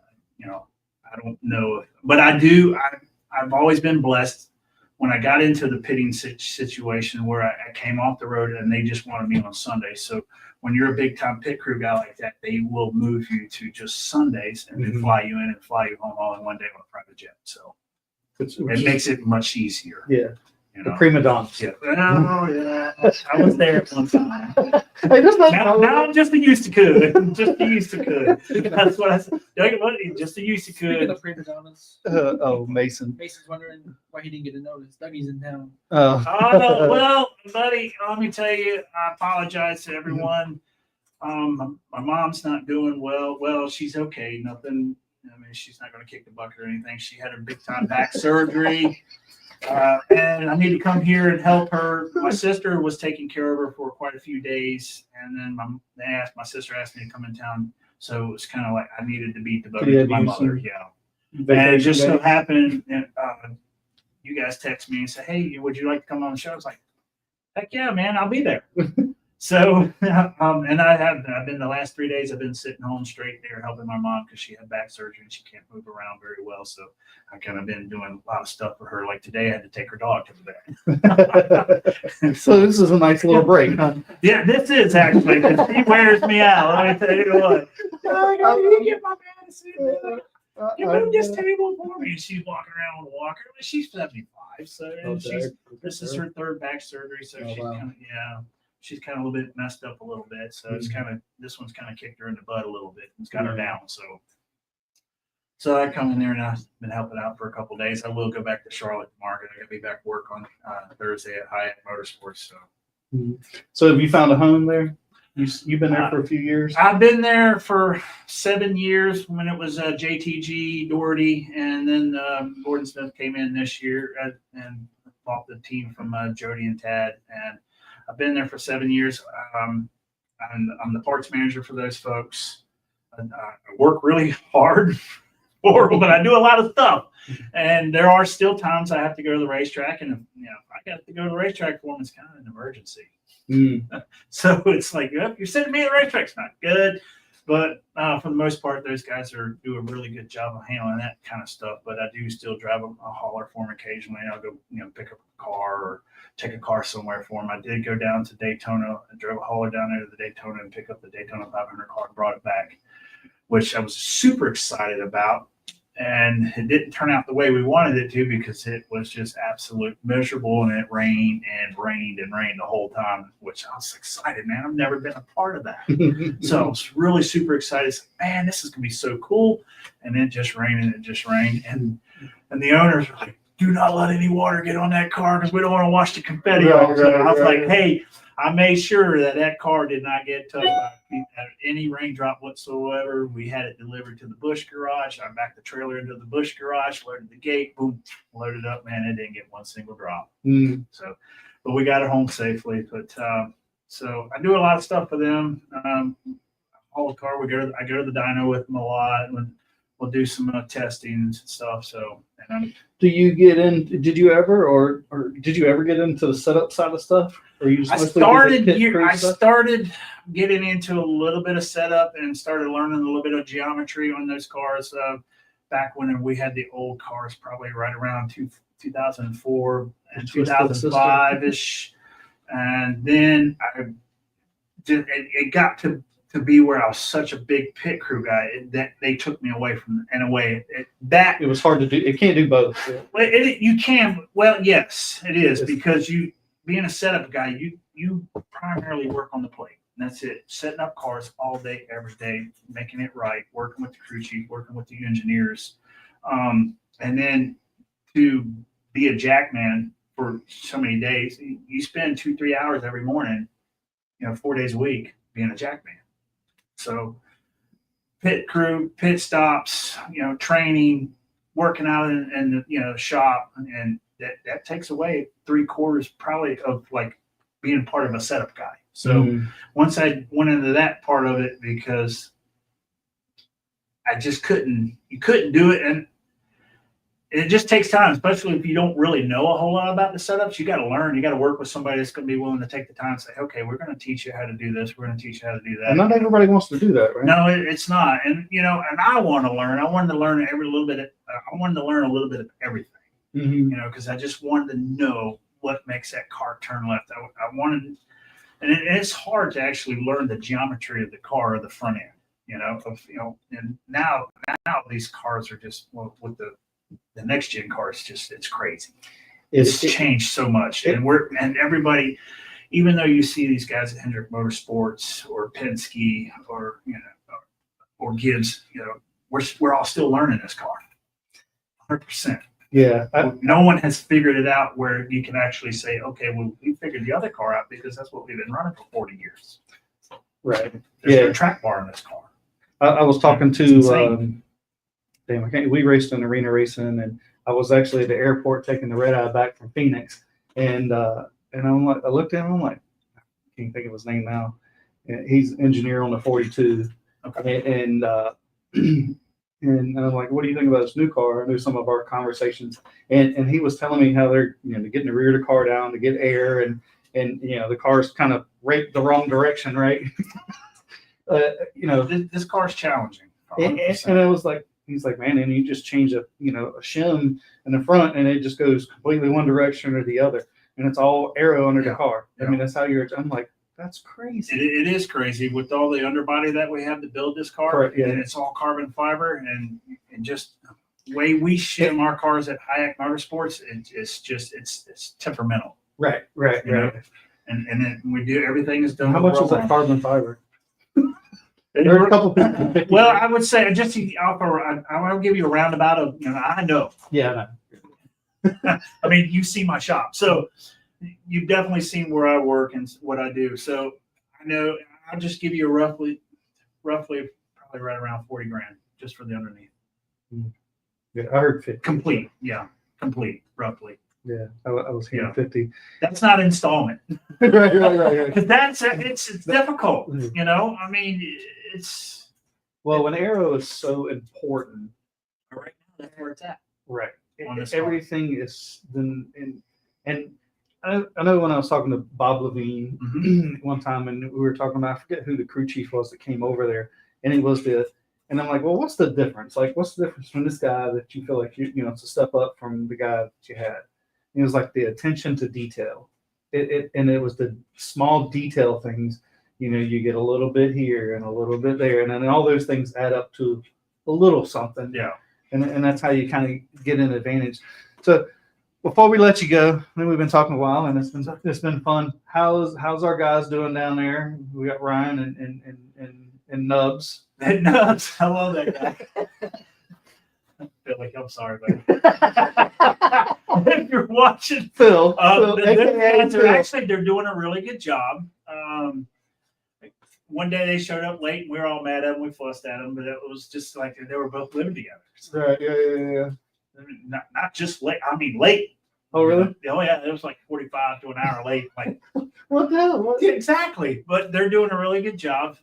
don't know. But I've always been blessed when I got into the pitting situation where I came off the road and they just wanted me on Sunday. So when you're a big time pit crew guy like that, they will move you to just Sundays and then fly you in and fly you home all in one day on a private jet. So Which It is- makes it much easier. yeah, You the know? prima donnas. Yeah. Oh, yeah. I was there one time. Hey, there's nothing Now, wrong with now it. I'm just a used to could. Just a used to could. That's what I said. Just a used to Speaking could. of prima donnas, Oh, Mason. Mason's wondering why he didn't get a notice. Dougie's in town. Oh, well, buddy, let me tell you, I apologize to everyone. My mom's not doing well. Well, she's okay. Nothing. I mean, she's not going to kick the bucket or anything. She had a big time back surgery. And I need to come here and help her. My sister was taking care of her for quite a few days. And then my sister asked me to come in town. So it was kind of like I needed to be devoted Yeah, to my you mother. some Yeah. And it vacation just so days. happened, you guys text me and say, "Hey, would you like to come on the show?" I was like, "Heck yeah, man, I'll be there." So, and I've been the last 3 days. I've been sitting home straight there helping my mom because she had back surgery and she can't move around very well. So I kind of been doing a lot of stuff for her. Like today, I had to take her dog to the vet. So this is a nice little break, huh? Yeah, this is actually because he wears me out. Let me tell you what. You get my medicine. You move this table for me. And she's walking around with a walker. She's 75, so and this is her third back surgery. So Oh, she's wow. kind of she's kind of a little bit messed up a little bit. So it's kind of this one's kind of kicked her in the butt a little bit. It's got her down. So I come in there and I've been helping out for a couple of days. I will go back to Charlotte tomorrow. I got to be back to work on Thursday at HYAK Motorsports. So have you found a home there? You've been there for a few years? I've been there for 7 years when it was JTG, Doherty, and then Gordon Smith came in this year and bought the team from Jody and Tad. And I've been there for 7 years. I'm the parts manager for those folks. I work really hard, horrible, but I do a lot of stuff. And there are still times I have to go to the racetrack, and if I got to go to the racetrack for them, it's kind of an emergency. So it's like, you're sending me to the racetrack. It's not good, but for the most part, those guys do a really good job of handling that kind of stuff. But I do still drive a hauler for them occasionally. I'll go, pick up a car or take a car somewhere for them. I did go down to Daytona. I drove a hauler down there to the Daytona and pick up the Daytona 500 car and brought it back, which I was super excited about. And it didn't turn out the way we wanted it to because it was just absolute miserable, and it rained and rained and rained the whole time, which I was excited, man. I've never been a part of that. So I was really super excited. Man, this is going to be so cool. And it just rained and it just rained. And the owners were like, do not let any water get on that car because we don't want to wash the confetti off. So I was like, hey, I made sure that car did not get touched by any raindrop whatsoever. We had it delivered to the Busch garage. I backed the trailer into the Busch garage, loaded the gate, boom, loaded up. Man, it didn't get one single drop. So, but we got it home safely. But so I do a lot of stuff for them. Haul the car. I go to the dyno with them a lot. And we'll do some testing and stuff. So, do you get in? Did you ever get into the setup side of stuff? Or you just I started getting into a little bit of setup and started learning a little bit of geometry on those cars back when we had the old cars, probably right around 2004 and 2005 ish. And then it got to be where I was such a big pit crew guy that they took me away from. In a way, it was hard to do. It can't do both. Well, you can. Well, yes, it is because being a setup guy, you primarily work on the plate. And that's it. Setting up cars all day, every day, making it right, working with the crew chief, working with the engineers. And then to be a jackman for so many days, you spend 2-3 hours every morning, 4 days a week being a jackman. So pit crew, pit stops, training, working out in the shop, and that takes away 3/4 probably of like being part of a setup guy. So once I went into that part of it, because I just you couldn't do it. And it just takes time, especially if you don't really know a whole lot about the setups. You got to learn. You got to work with somebody that's going to be willing to take the time and say, okay, we're going to teach you how to do this. We're going to teach you how to do that. And not everybody wants to do that, right? No, it's not. And, and I want to learn. I wanted to learn I wanted to learn a little bit of everything, because I just wanted to know what makes that car turn left. I wanted, and it's hard to actually learn the geometry of the car or the front end, and now these cars are just with the the next gen car is just, it's crazy. It's It- changed so much, and everybody, even though you see these guys at Hendrick Motorsports or Penske or or Gibbs, we're all still learning this car. 100%. yeah, No one has figured it out where you can actually say, okay, well, we figured the other car out because that's what we've been running for 40 years. right. There's Yeah. no track bar in this car. I was talking It's to insane. we raced in arena racing, and I was actually at the airport taking the red eye back from Phoenix, and I'm like, I looked at him, I'm like, I can't think of his name now. And he's an engineer on the 42, Okay. and and I'm like, what do you think about this new car? I knew some of our conversations, and he was telling me how they're getting the rear of the car down to get air, and the car's kind of raked the wrong direction, right? This car's challenging. And 100%. I was like, he's like, man, and you just change a shim in the front, and it just goes completely one direction or the other, and it's all aero under the Yeah. car. I Yeah. mean, that's how I'm like, that's crazy. It is crazy with all the underbody that we have to build this car, Correct, yeah. and it's all carbon fiber, and just the way we shim our cars at HYAK Motorsports, it's temperamental, Right. you know? And then we do everything is done. How with much is that roll-on. carbon fiber? There are a couple people. Well, I would say I'll give you a roundabout of I know. Yeah. I mean, you see my shop, so you've definitely seen where I work and what I do. So I know I'll just give you a roughly probably right around 40 grand just for the underneath. Yeah, I heard 50. Complete, complete, roughly. Yeah, I was hearing Yeah. 50. That's not installment. right. Because it's difficult, I mean, it's Well, when aero is so important, right now that's where it's at. right? On this car. Everything is then, and I know when I was talking to Bob Levine Mhm. one time, and we were talking about, I forget who the crew chief was that came over there, and it was and I'm like, well, what's the difference? Like, what's the difference from this guy that you feel like it's a step up from the guy that you had? And it was like the attention to detail. It was the small detail things. You get a little bit here and a little bit there, and then all those things add up to a little something. Yeah. And that's how you kind of get an advantage. So before we let you go, I think we've been talking a while, and it's been fun. How's our guys doing down there? We got Ryan and Nubs. Nuts. I love that guy. Billy, I'm sorry, buddy. If you're watching, Phil. they're doing a really good job. One day they showed up late, and we were all mad at them. We fussed at them, but it was just like they were both living together. So, Right. Yeah. not just late. I mean, late. Oh, really? Oh, yeah. It was like 45 to an hour late. Like, What the hell? yeah, exactly. But they're doing a really good job.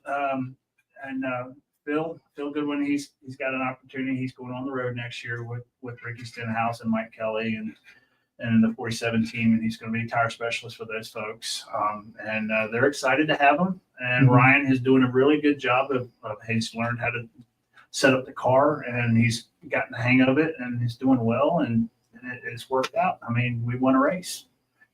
Phil Goodwin, he's got an opportunity. He's going on the road next year with Ricky Stenhouse and Mike Kelly and the 47 team, and he's going to be a tire specialist for those folks. And they're excited to have him. And Mhm. Ryan is doing a really good job of he's learned how to set up the car, and he's gotten the hang of it, and he's doing well, and it's worked out. I mean, we won a race,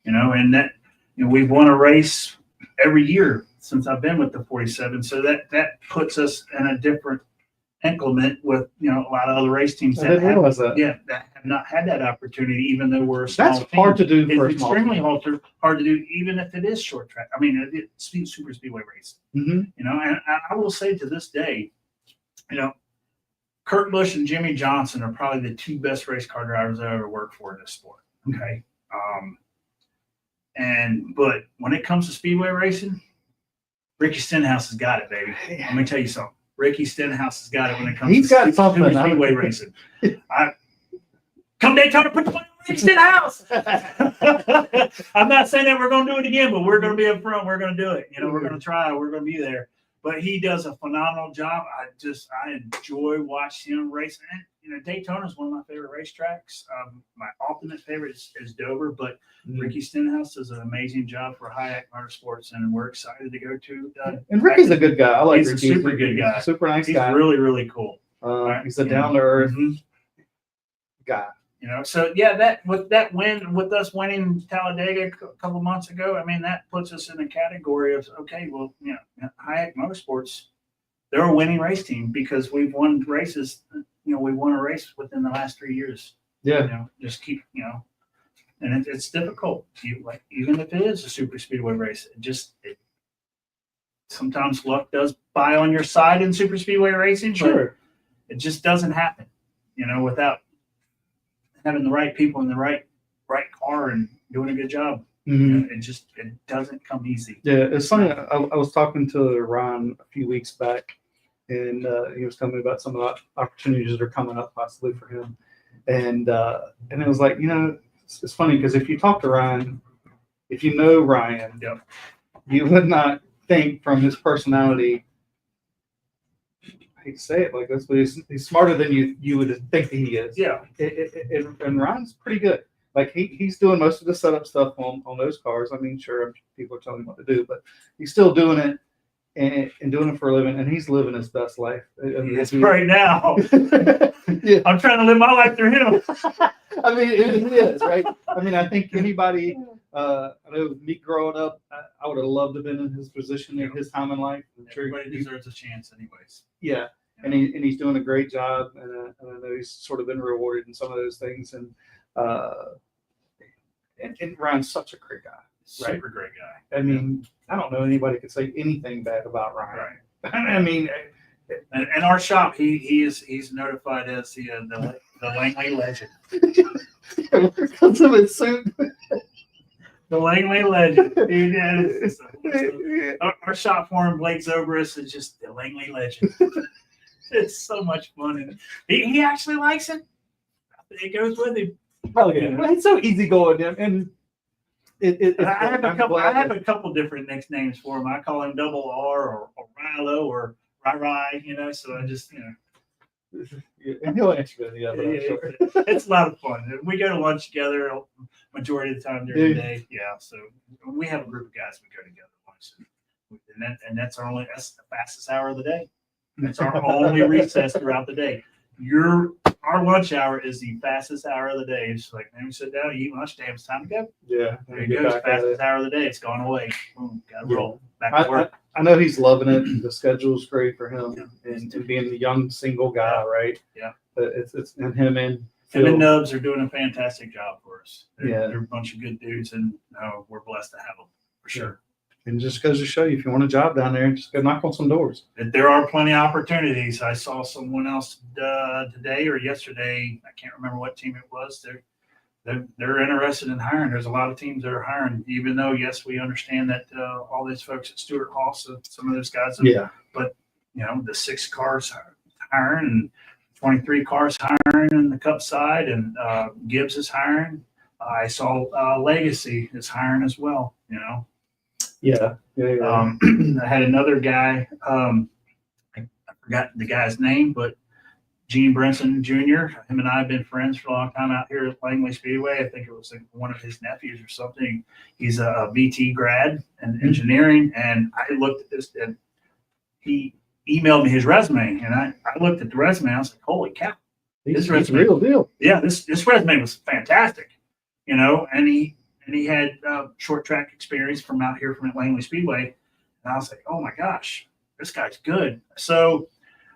and that we've won a race every year since I've been with the 47. So that puts us in a different increment with a lot of other race teams I didn't realize that. that have not had that opportunity, even though we're a small That's hard to do for a It's small extremely team. hard to do, even if it is short track. I mean, it's super speedway racing. Mhm. And I will say to this day, Kurt Busch and Jimmy Johnson are probably the two best race car drivers I ever worked for in this sport. Okay. But when it comes to speedway racing, Ricky Stenhouse has got it, baby. Let me tell you something. Ricky Stenhouse has got it when it comes He's to got something. speedway racing. Come Daytona, put the money on Ricky Stenhouse. I'm not saying that we're going to do it again, but we're going to be up front. We're going to do it. We're going to try. We're going to be there. But he does a phenomenal job. I enjoy watching him race. And Daytona is one of my favorite racetracks. My ultimate favorite is Dover, but Ricky Stenhouse does an amazing job for HYAK Motorsports, and we're excited to go to. And Ricky's a good guy. I like He's a Ricky. super good guy. Super nice He's guy. really, really cool. He's a down to earth Mhm. guy. So yeah, that win with us winning Talladega a couple months ago, I mean, that puts us in a category of, okay, well, HYAK Motorsports, they're a winning race team because we've won races. We won a race within the last 3 years Yeah. You know, just keep, you know, and it's difficult. You like, even if it is a super speedway race, sometimes luck does buy on your side in super speedway racing, but Sure. it just doesn't happen, you know, without having the right people in the right car and doing a good job. Mhm. You know, it doesn't come easy. Yeah, it's funny. I was talking to Ron a few weeks back, and he was telling me about some of the opportunities that are coming up possibly for him. And it was like, you know, it's funny because if you talk to Ryan, if you know Ryan, Yep. you would not think from his personality. I hate to say it like this, but he's smarter than you would think that he is. Yeah. And Ryan's pretty good. Like he's doing most of the setup stuff on those cars. I mean, sure, people are telling him what to do, but he's still doing it and doing it for a living, and he's living his best life. Yes, right now. Yeah. I'm trying to live my life through him. I mean, it is, right? I mean, I think anybody, I know me growing up, I would have loved to have been in his position at his time in life. I'm sure Everybody deserves a chance anyways. yeah. And he's doing a great job, and I know he's sort of been rewarded in some of those things. And Ryan's such a great guy. Right. Super great guy. I mean, I don't know anybody could say anything bad about Ryan. Right. I mean, and our shop, he's notified as the Langley legend. comes in his suit. The Langley legend. Dude, our shop for him, Blake Zobrist, is just the Langley legend. It's so much fun, and he actually likes it. It goes with him. Oh yeah, well, it's so easy going, and I have a couple different nicknames for him. I call him Double R or Rilo or Rai, you know. So I just, you know, and he'll answer it. Yeah, but I'm sure. It's a lot of fun. We go to lunch together majority of the time during the day. Yeah, so we have a group of guys we go together to lunch, and that's the fastest hour of the day. That's our only recess throughout the day. Our lunch hour is the fastest hour of the day. It's like, man, we sit down, eat lunch, damn, it's time to go. Yeah, There it goes, fastest hour of the day. It's gone away. Boom, gotta roll back to work. I know he's loving it. The schedule's great for him, and being the young single guy, right? Yeah. But it's and him and And the Phil. Nubs are doing a fantastic job for us. Yeah. They're a bunch of good dudes, and we're blessed to have them for sure. And just goes to show you, if you want a job down there, just go knock on some doors. There are plenty of opportunities. I saw someone else today or yesterday. I can't remember what team it was. They're interested in hiring. There's a lot of teams that are hiring, even though, yes, we understand that all these folks at Stewart Hall, so some of those guys, but you know, the 6 cars hiring and 23 cars hiring in the Cup side, and Gibbs is hiring. I saw Legacy is hiring as well, you know. Yeah. I had another guy, I forgot the guy's name, but Gene Brinson Jr., him and I have been friends for a long time out here at Langley Speedway. I think it was like one of his nephews or something. He's a VT grad in engineering, and I looked at this, and he emailed me his resume, and I looked at the resume. I was like, holy cow. This resume, real deal. Yeah, this resume was fantastic, you know, and he had short track experience from out here from Langley Speedway. And I was like, oh my gosh, this guy's good. So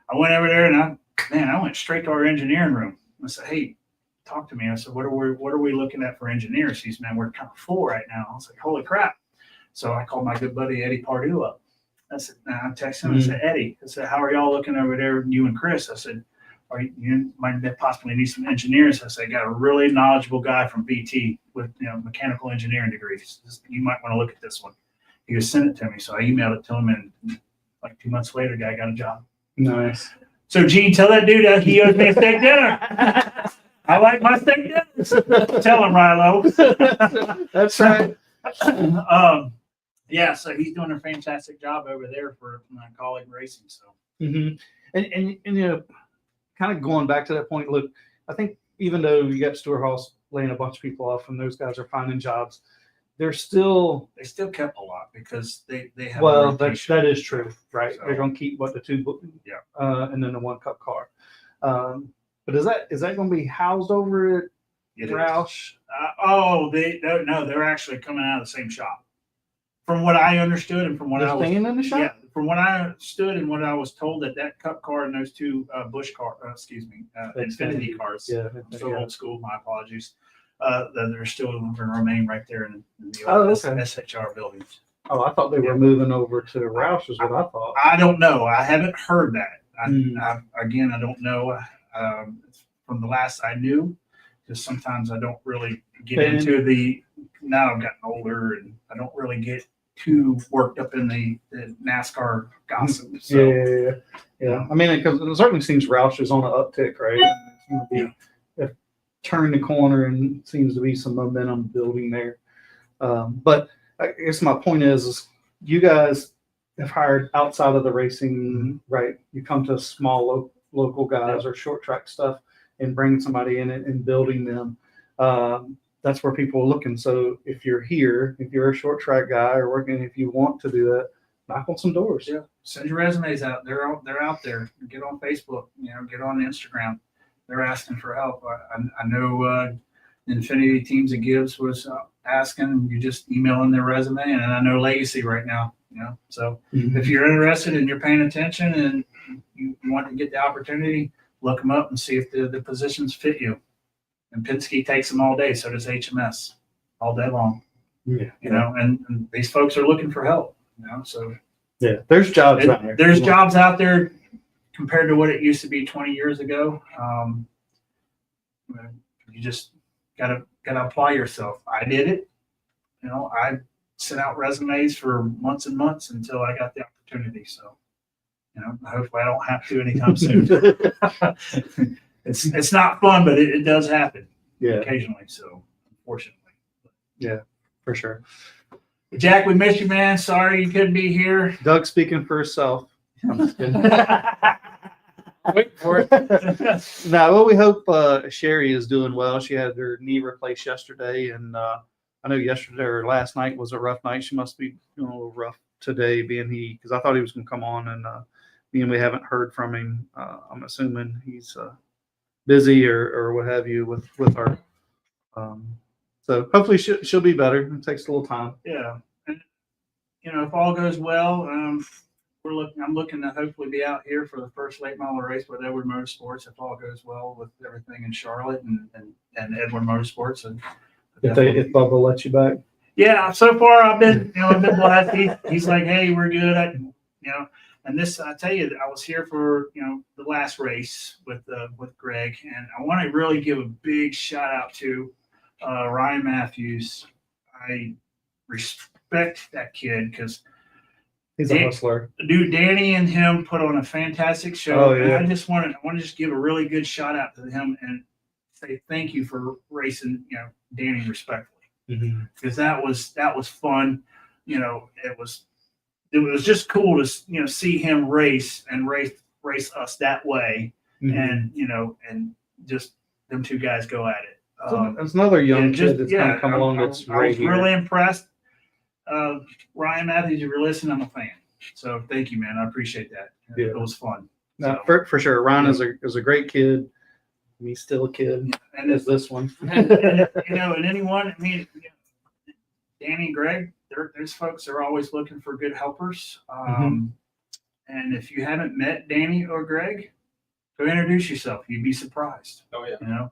I went over there, and I went straight to our engineering room. I said, hey, talk to me. I said, what are we looking at for engineers? He said, man, we're kind of full right now. I was like, holy crap. So I called my good buddy Eddie Pardue up. I said, I texted him. I said, Eddie, I said, how are y'all looking over there, you and Chris? I said, you might possibly need some engineers. I said, I got a really knowledgeable guy from BT with mechanical engineering degrees. You might want to look at this one. He was sent it to me, so I emailed it to him, and like 2 months later, the guy got a job. Nice. So Gene, tell that dude he owes me a steak dinner. I like my steak dinners. Tell him, Rilo. That's right. Yeah, so he's doing a fantastic job over there for my colleague racing. So, And you know, kind of going back to that point, look, I think even though you got Stewart Hall laying a bunch of people off and those guys are finding jobs, they still kept a lot because they have. Well, that is true, right? So, they're going to keep the 2, and then the 1 Cup car. But is that going to be housed over at Roush? No, they're actually coming out of the same shop. From what I understood and from what They're staying in the shop? Yeah, from what I stood and what I was told, that Cup car and those two Xfinity cars. Yeah. I'm so old school. My apologies. That they're still going to remain right there in the Oh, old okay. SHR buildings. Oh, I thought they were moving over to Roush is what I thought. I don't know. I haven't heard that. I don't know. From the last I knew, because sometimes I don't really get into the. Now I've gotten older and I don't really get too worked up in the NASCAR gossip. So, Yeah. I mean, because it certainly seems Roush is on an uptick, right? It's going to be turning the corner and seems to be some momentum building there. But I guess my point is you guys have hired outside of the racing, right? You come to small local guys or short track stuff and bringing somebody in and building them. That's where people are looking. So if you're here, if you're a short track guy or working, if you want to do that, knock on some doors. Yeah, send your resumes out. They're out there. Get on Facebook. Get on Instagram. They're asking for help. I know Infinity Teams of Gibbs was asking. You just email in their resume, and I know Legacy right now. So if you're interested and you're paying attention and you want to get the opportunity, look them up and see if the positions fit you. And Penske takes them all day. So does HMS, all day long. Yeah. And these folks are looking for help. So yeah, there's jobs out there. There's jobs out there compared to what it used to be 20 years ago. You just gotta apply yourself. I did it. I sent out resumes for months and months until I got the opportunity. So, hopefully I don't have to anytime soon. It's not fun, but it does happen occasionally. So, unfortunately. Yeah, for sure. Jack, we miss you, man. Sorry you couldn't be here. Doug speaking for herself. I'm just kidding. Wait for it. No, well, we hope Sherry is doing well. She had her knee replaced yesterday, and I know yesterday or last night was a rough night. She must be doing a little rough today, because I thought he was going to come on, and we haven't heard from him. I'm assuming he's busy or what have you with her. So hopefully she'll be better. It takes a little time. Yeah, and if all goes well, I'm looking to hopefully be out here for the first late model race with Edward Motorsports if all goes well with everything in Charlotte and Edward Motorsports. And If Bubba lets you back. Yeah, so far I've been blessed. He's like, hey, we're good. And this, I tell you, I was here for the last race with Greg, and I want to really give a big shout out to Ryan Matthews. I respect that kid because he's a hustler. Dude, Danny and him put on a fantastic show. Oh, yeah. And I want to just give a really good shout out to him and say thank you for racing, Danny respectfully, because that was fun. It was just cool to see him race us that way, and just them two guys go at it. That's another young kid that's kind of come along. I was really impressed. Ryan Matthews, if you're listening, I'm a fan. So thank you, man. I appreciate that. Yeah. It was fun. No, for sure. Ryan is a great kid. He's still a kid, and as this one. and anyone, Danny and Greg, there's folks that are always looking for good helpers. And if you haven't met Danny or Greg, go introduce yourself. You'd be surprised. Oh yeah.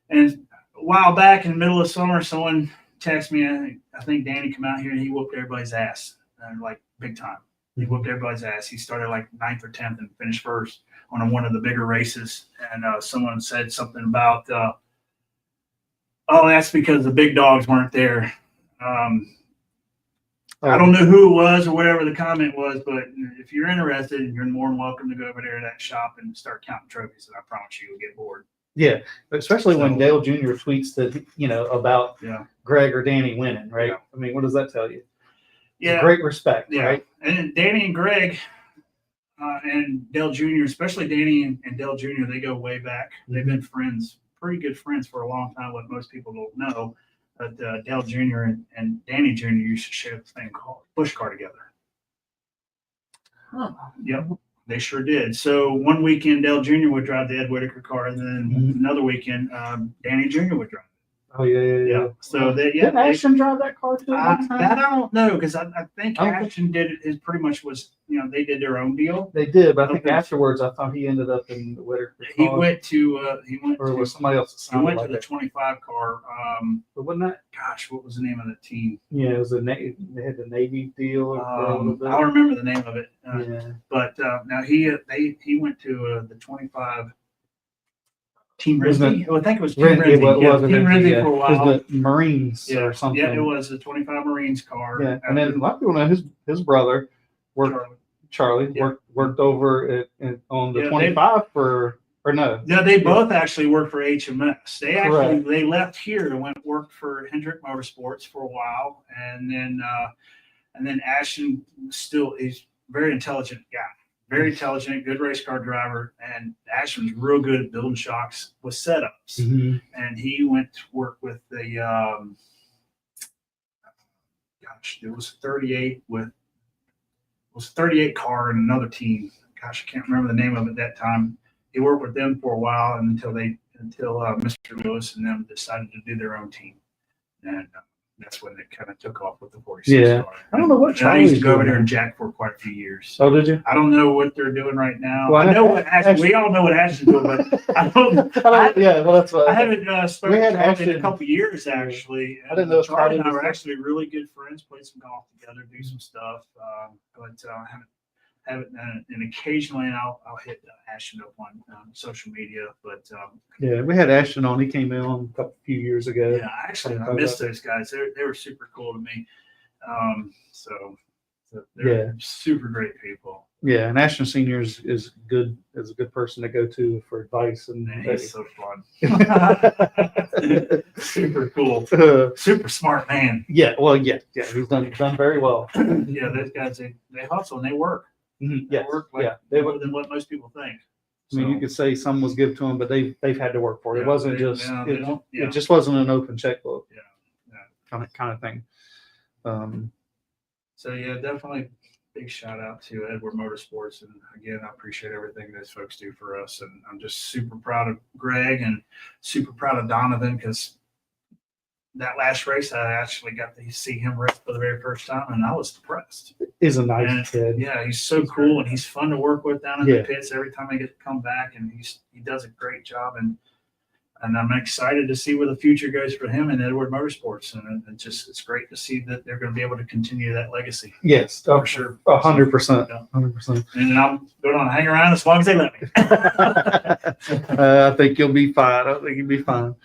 And a while back in the middle of summer, someone texted me. I think Danny come out here and he whooped everybody's ass, like big time. He whooped everybody's ass. He started like 9th or 10th and finished first on one of the bigger races. And someone said something about, that's because the big dogs weren't there. I don't know who it was or whatever the comment was, but if you're interested, you're more than welcome to go over there to that shop and start counting trophies. And I promise you'll get bored. Yeah, especially when Dale Jr. tweets that about Greg or Danny winning, right? Yeah. I mean, what does that tell you? Yeah, Great respect, right? And Danny and Greg and Dale Jr., especially Danny and Dale Jr., they go way back. They've been friends, pretty good friends for a long time. What most people don't know, but Dale Jr. and Danny Jr. used to share the thing called push car together. Huh. Yep. They sure did. So one weekend, Dale Jr. would drive the Ed Whitaker car, and then another weekend, Danny Jr. would drive. Oh yeah, yeah, Yeah. yeah. So they, yeah, Didn't they, Ashton drive that car too? at one time? that I don't know because I think I don't think- Ashton did it. Is pretty much was they did their own deal. They did, but I think Okay. afterwards I thought he ended up in the Whitaker He car, went to or to was somebody else that he sounded went like to the that. 25 car. But wasn't that? Gosh, what was the name of the team? Yeah, it was they had the Navy deal for a little bit. I'll remember the name of it. Yeah. But now he went to the 25 Team Wasn't Rinzy. I think it was Team Ren- Rinzy. well, it Yeah, wasn't Team Rinzy, Rinzy yeah. for a It was while. the Marines Yeah, or something. yeah, it was the 25 Marines car. Yeah, and then a lot of people know his brother worked. Charlie Yeah. worked over on the Yeah, 25 or no. Yeah, they both actually worked for HMS. They actually Correct. they left here and went work for Hendrick Motorsports for a while, and then Ashton still is a very intelligent guy, very intelligent, good race car driver, and Ashton's real good at building shocks with setups. Mhm. And he went to work with the it was 38 car and another team. Gosh, I can't remember the name of it that time. He worked with them for a while until Mr. Lewis and them decided to do their own team, and that's when it kind of took off with the 46 Yeah. car. I don't know what And I used to Charlie's go over doing. there and jack for quite a few years. Oh, did you? I don't know what they're doing right now. Well, I know what Ashton- we all know what Ashton's doing, but I don't. Yeah, well, that's what I haven't spoken We had to him in Ashton- a couple of years actually. I didn't know if Charlie and I Charlie was were there. actually really good friends. Played some golf together, do some stuff, but haven't and occasionally I'll hit Ashton up on social media, but Yeah, we had Ashton on. He came in on a few years ago. yeah, actually I miss those guys. They were super cool to me. So they're super great people. Yeah, and Ashton Senior is good, is a good person to go to for advice and Man, he's so fun. Super cool. Super smart man. yeah, well, yeah, he's done very well. Yeah, those guys they hustle and they work. Mhm, They yes, work like yeah, they more would. than what most people think. I mean, you could say some was given to them, but they've had to work for it. It Yeah, wasn't they- just yeah, they don't- yeah. it just wasn't an open checkbook. Yeah, kind of thing. So yeah, definitely big shout out to Edward Motorsports, and again, I appreciate everything those folks do for us, and I'm just super proud of Greg and super proud of Donovan because that last race I actually got to see him race for the very first time, and I was impressed. Is a nice And, kid. yeah, he's so cool and he's fun to work with down in Yeah. the pits every time I get to come back, and he does a great job, and I'm excited to see where the future goes for him and Edward Motorsports, and it's great to see that they're going to be able to continue that legacy Yes, for sure. 100%. Yeah. 100%. And I'm going to hang around as long as they let me. I think you'll be fine. I think you'll be fine.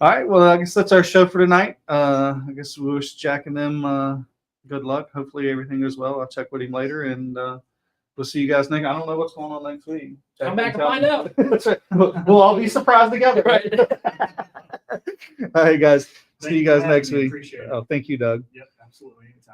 All right. Well, I guess that's our show for tonight. I guess we wish Jack and them good luck. Hopefully everything goes well. I'll check with him later, and we'll see you guys next. I don't know what's going on next week. Jack, Come back you and tell find me. out. That's right. We'll all be surprised together. Right. All right, guys. Thank See you for guys having next me. week. Appreciate it. Oh, thank you, Doug. Yep, absolutely. Anytime.